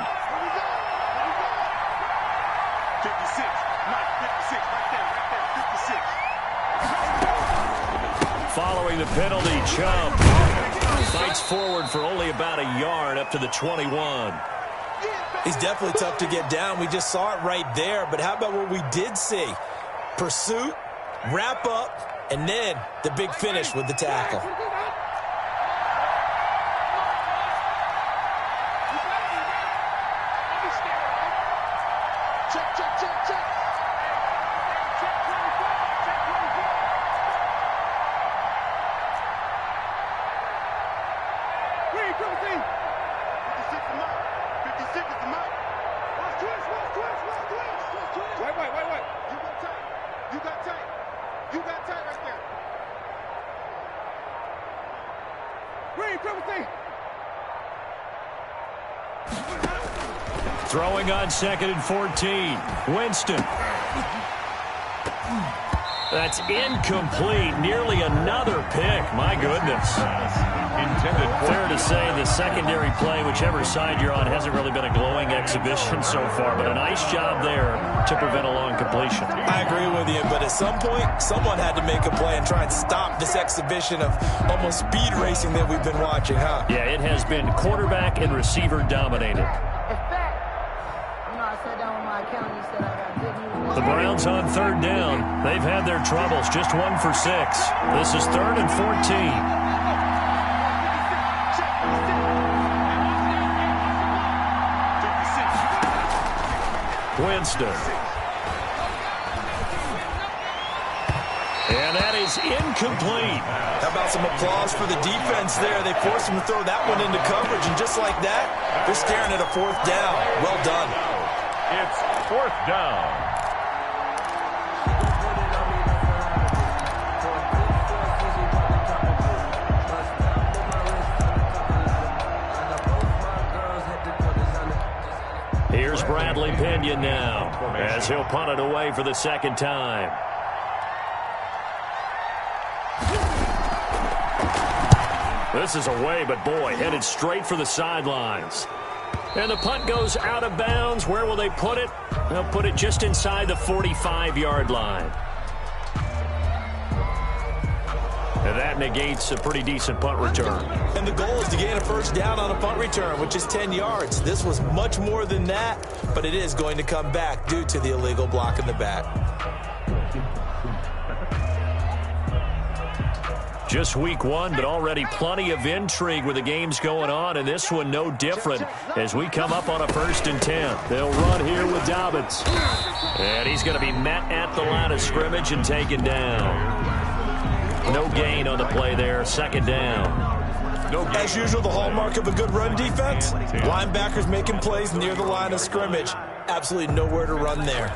56, Mike, 56, right there, 56. Following the penalty, Chubb fights forward for only about a yard up to the 21. He's definitely tough to get down. We just saw it right there. But how about what we did see? Pursuit, wrap up, and then the big finish with the tackle. Throwing on 2nd and 14. Winston. That's incomplete. Nearly another pick. My goodness. Fair to say the secondary play, whichever side you're on, hasn't really been a glowing exhibition so far, but a nice job there to prevent a long completion. I agree with you, but at some point, someone had to make a play and try and stop this exhibition of almost speed racing that we've been watching, huh? Yeah, it has been quarterback and receiver dominated. The Browns on 3rd down. They've had their troubles, just 1 for 6. This is 3rd and 14. Winston. And that is incomplete. How about some applause for the defense there? They forced him to throw that one into coverage, and just like that, they're staring at a 4th down. Well done. It's 4th down. Here's Bradley Pinion now as he'll punt it away for the 2nd time. This is away, but boy, headed straight for the sidelines. And the punt goes out of bounds. Where will they put it? They'll put it just inside the 45-yard line. And that negates a pretty decent punt return. And the goal is to gain a 1st down on a punt return, which is 10 yards. This was much more than that, but it is going to come back due to the illegal block in the back. Just week one, but already plenty of intrigue with the games going on, and this one no different as we come up on a 1st and 10. They'll run here with Dobbins. And he's going to be met at the line of scrimmage and taken down. No gain on the play there, 2nd down. As usual, the hallmark of a good run defense, linebackers making plays near the line of scrimmage. Absolutely nowhere to run there.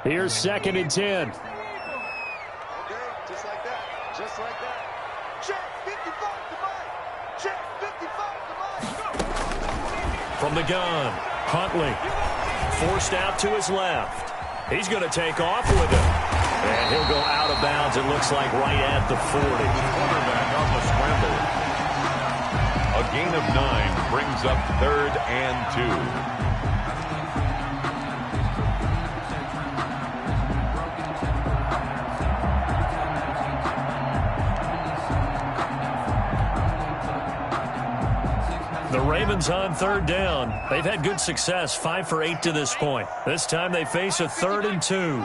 Here's 2nd and 10. Okay, just like that. Just like that. Check 55 to Mike. Check 55 to Mike. From the gun, Huntley forced out to his left. He's going to take off with it. And he'll go out of bounds, it looks like, right at the 40. Quarterback on the scramble. A gain of 9 brings up 3rd and 2. The Ravens on 3rd down. They've had good success, 5 for 8 to this point. This time they face a 3rd and 2.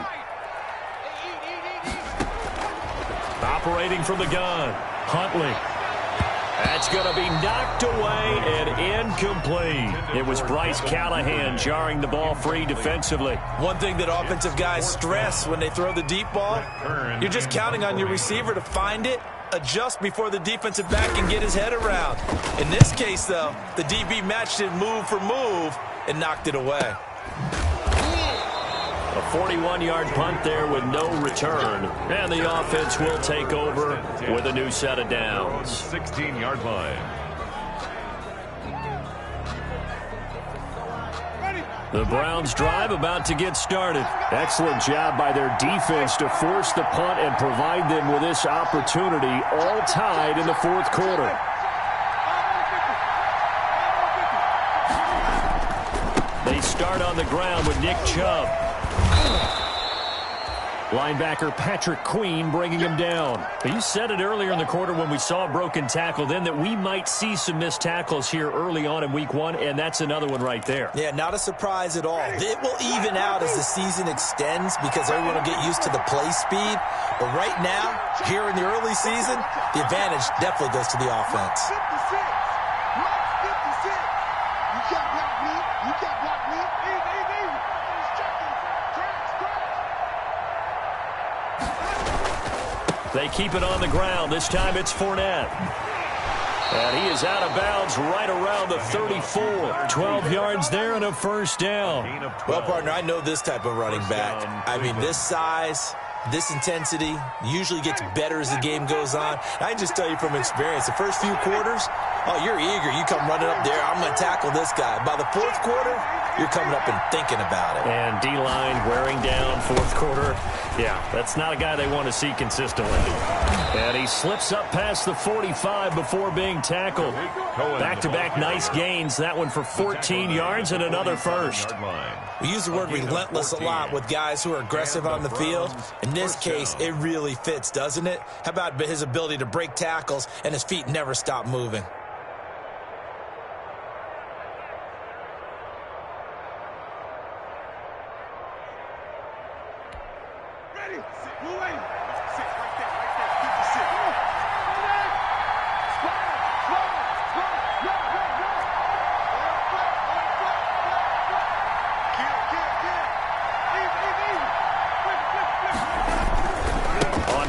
Operating from the gun, Huntley. That's going to be knocked away and incomplete. It was Bryce Callahan jarring the ball free defensively. One thing that offensive guys stress when they throw the deep ball, you're just counting on your receiver to find it, adjust before the defensive back can get his head around. In this case, though, the DB matched it move for move and knocked it away. A 41-yard punt there with no return. And the offense will take over with a new set of downs. 16-yard line. The Browns drive about to get started. Excellent job by their defense to force the punt and provide them with this opportunity, all tied in the 4th quarter. They start on the ground with Nick Chubb. Linebacker Patrick Queen bringing him down. You said it earlier in the quarter when we saw a broken tackle then that we might see some missed tackles here early on in week one, and that's another one right there. Yeah, not a surprise at all. It will even out as the season extends because everyone will get used to the play speed. But right now, here in the early season, the advantage definitely goes to the offense. 56. Mike 56. You can't block me. You can't block me. Easy. He's checking. Crash. They keep it on the ground. This time it's Fournette. And he is out of bounds right around the 34. 12 yards there and a 1st down. Well, partner, I know this type of running back. I mean, this size, this intensity usually gets better as the game goes on. I can just tell you from experience, the first few quarters, oh, you're eager. You come running up there, I'm going to tackle this guy. By the 4th quarter, you're coming up and thinking about it. And D-line wearing down 4th quarter. Yeah, that's not a guy they want to see consistently. And he slips up past the 45 before being tackled. Back-to-back nice gains. That one for 14 yards and another 1st. We use the word relentless a lot with guys who are aggressive on the field. In this case, it really fits, doesn't it? How about his ability to break tackles and his feet never stop moving?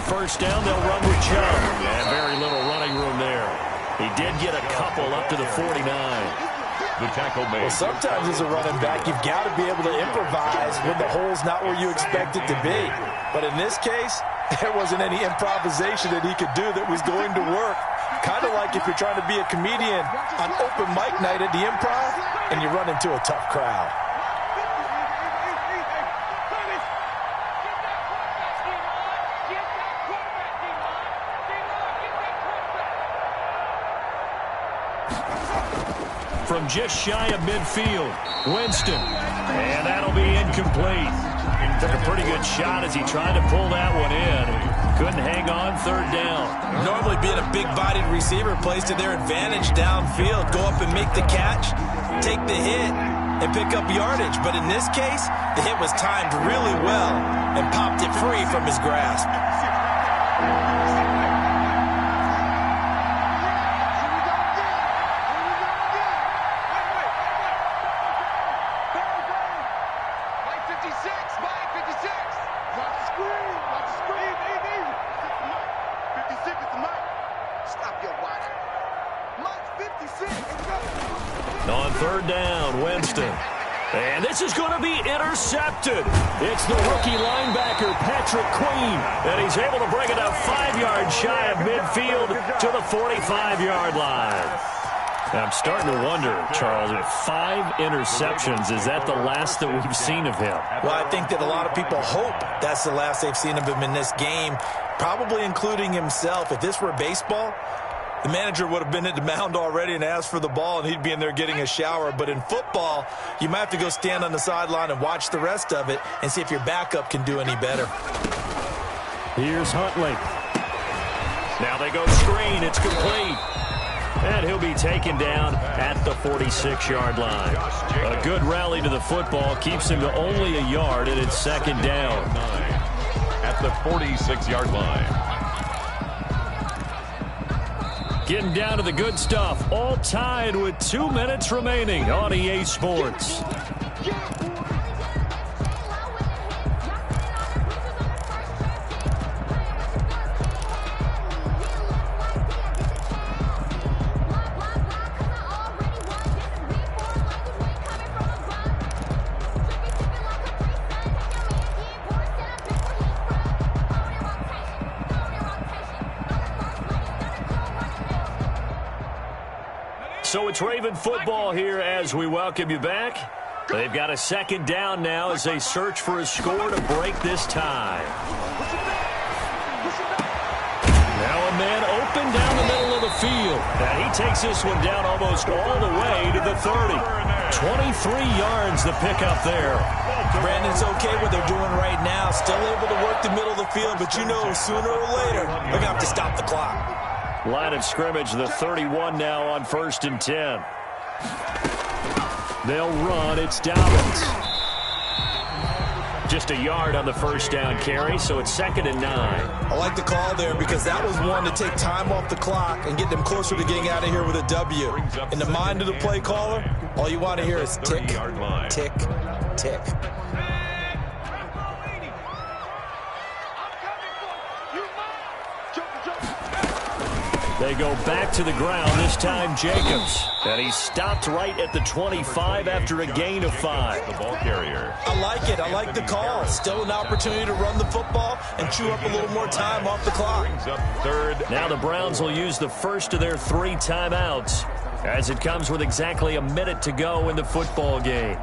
First down, they'll run with Chubb. And very little running room there. He did get a couple up to the 49. The tackle made. Well, sometimes as a running back, you've got to be able to improvise when the hole's not where you expect it to be. But in this case, there wasn't any improvisation that he could do that was going to work. Kind of like if you're trying to be a comedian on open mic night at the Improv and you run into a tough crowd. From just shy of midfield, Winston. And that'll be incomplete. Took a pretty good shot as he tried to pull that one in. Couldn't hang on third down. Normally being a big-bodied receiver plays to their advantage downfield. Go up and make the catch, take the hit, and pick up yardage. But in this case, the hit was timed really well and popped it free from his grasp. On third down, Winston. And this is going to be intercepted. It's the rookie linebacker, Patrick Queen. And he's able to bring it up 5 yards shy of midfield to the 45-yard line. I'm starting to wonder, Charles, if 5 interceptions, is that the last that we've seen of him? Well, I think that a lot of people hope that's the last they've seen of him in this game, probably including himself. If this were baseball, the manager would have been at the mound already and asked for the ball, and he'd be in there getting a shower. But in football, you might have to go stand on the sideline and watch the rest of it and see if your backup can do any better. Here's Huntley. Now they go screen. It's complete. And he'll be taken down at the 46-yard line. A good rally to the football keeps him to only a yard, and it's second down. At the 46-yard line. Getting down to the good stuff. All tied with 2 minutes remaining on EA Sports. So it's Raven football here as we welcome you back. They've got a second down now as they search for a score to break this tie. Now a man open down the middle of the field. And he takes this one down almost all the way to the 30. 23 yards the pickup there. Brandon's okay what they're doing right now. Still able to work the middle of the field, but you know sooner or later they're going to have to stop the clock. Line of scrimmage, the 31 now on 1st and 10. They'll run. It's Dobbins. Just a yard on the first down carry, so it's 2nd and 9. I like the call there because that was one to take time off the clock and get them closer to getting out of here with a W. In the mind of the play caller, all you want to hear is tick, tick, tick. They go back to the ground, this time Jacobs. And he's stopped right at the 25 after a gain of 5. The ball carrier. I like it. I like the call. Still an opportunity to run the football and chew up a little more time off the clock. Brings up 3rd. Now the Browns will use the first of their 3 timeouts as it comes with exactly a minute to go in the football game.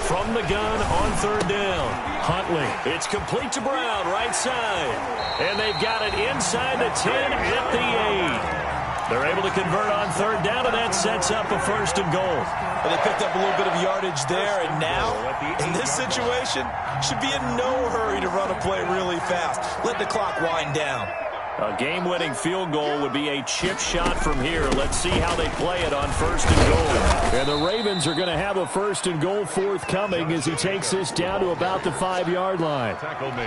From the gun on 3rd down. Huntley. It's complete to Brown, right side. And they've got it inside the 10 at the 8. They're able to convert on 3rd down, and that sets up a 1st and goal. Well, they picked up a little bit of yardage there, and now, in this situation, should be in no hurry to run a play really fast. Let the clock wind down. A game-winning field goal would be a chip shot from here. Let's see how they play it on 1st and goal. And the Ravens are going to have a 1st and goal forthcoming as he takes this down to about the 5-yard line.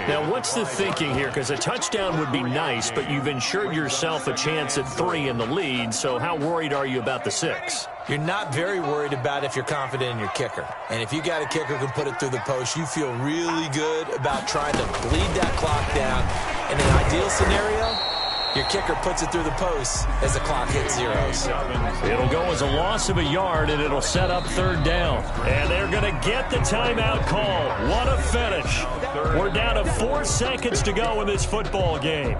Now, what's the thinking here? Because a touchdown would be nice, but you've ensured yourself a chance at 3 in the lead, so how worried are you about the 6? You're not very worried about if you're confident in your kicker. And if you got a kicker who can put it through the post, you feel really good about trying to bleed that clock down. In an ideal scenario, your kicker puts it through the post as the clock hits zeros. It'll go as a loss of a yard, and it'll set up 3rd down. And they're going to get the timeout call. What a finish. We're down to 4 seconds to go in this football game.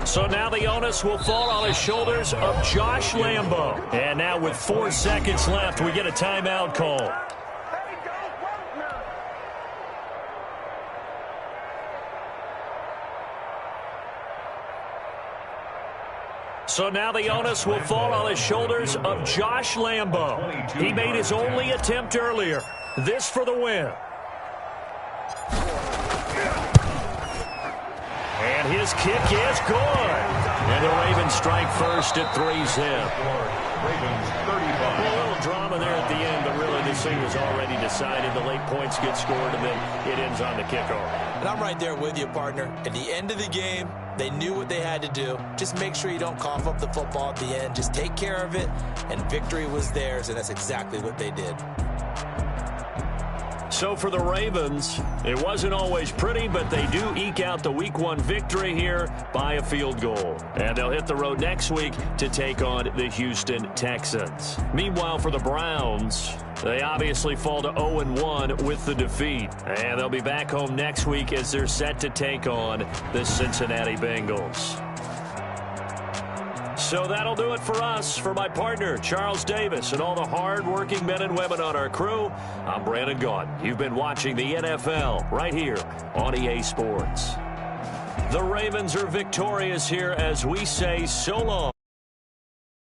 So now the onus will fall on the shoulders of Josh Lambo. And now with 4 seconds left, we get a timeout call. So now the onus will fall on the shoulders of Josh Lambo. He made his only attempt earlier. This for the win. And his kick is good. And the Ravens strike first at 3-zip. Ravens 35. A little drama there at the end, but really this thing was already decided. The late points get scored, and then it ends on the kickoff. And I'm right there with you, partner. At the end of the game, they knew what they had to do. Just make sure you don't cough up the football at the end. Just take care of it, and victory was theirs, and that's exactly what they did. So for the Ravens, it wasn't always pretty, but they do eke out the Week 1 victory here by a field goal. And they'll hit the road next week to take on the Houston Texans. Meanwhile, for the Browns, they obviously fall to 0-1 with the defeat. And they'll be back home next week as they're set to take on the Cincinnati Bengals. So that'll do it for us. For my partner, Charles Davis, and all the hard-working men and women on our crew, I'm Brandon Gaudin. You've been watching the NFL right here on EA Sports. The Ravens are victorious here as we say so long.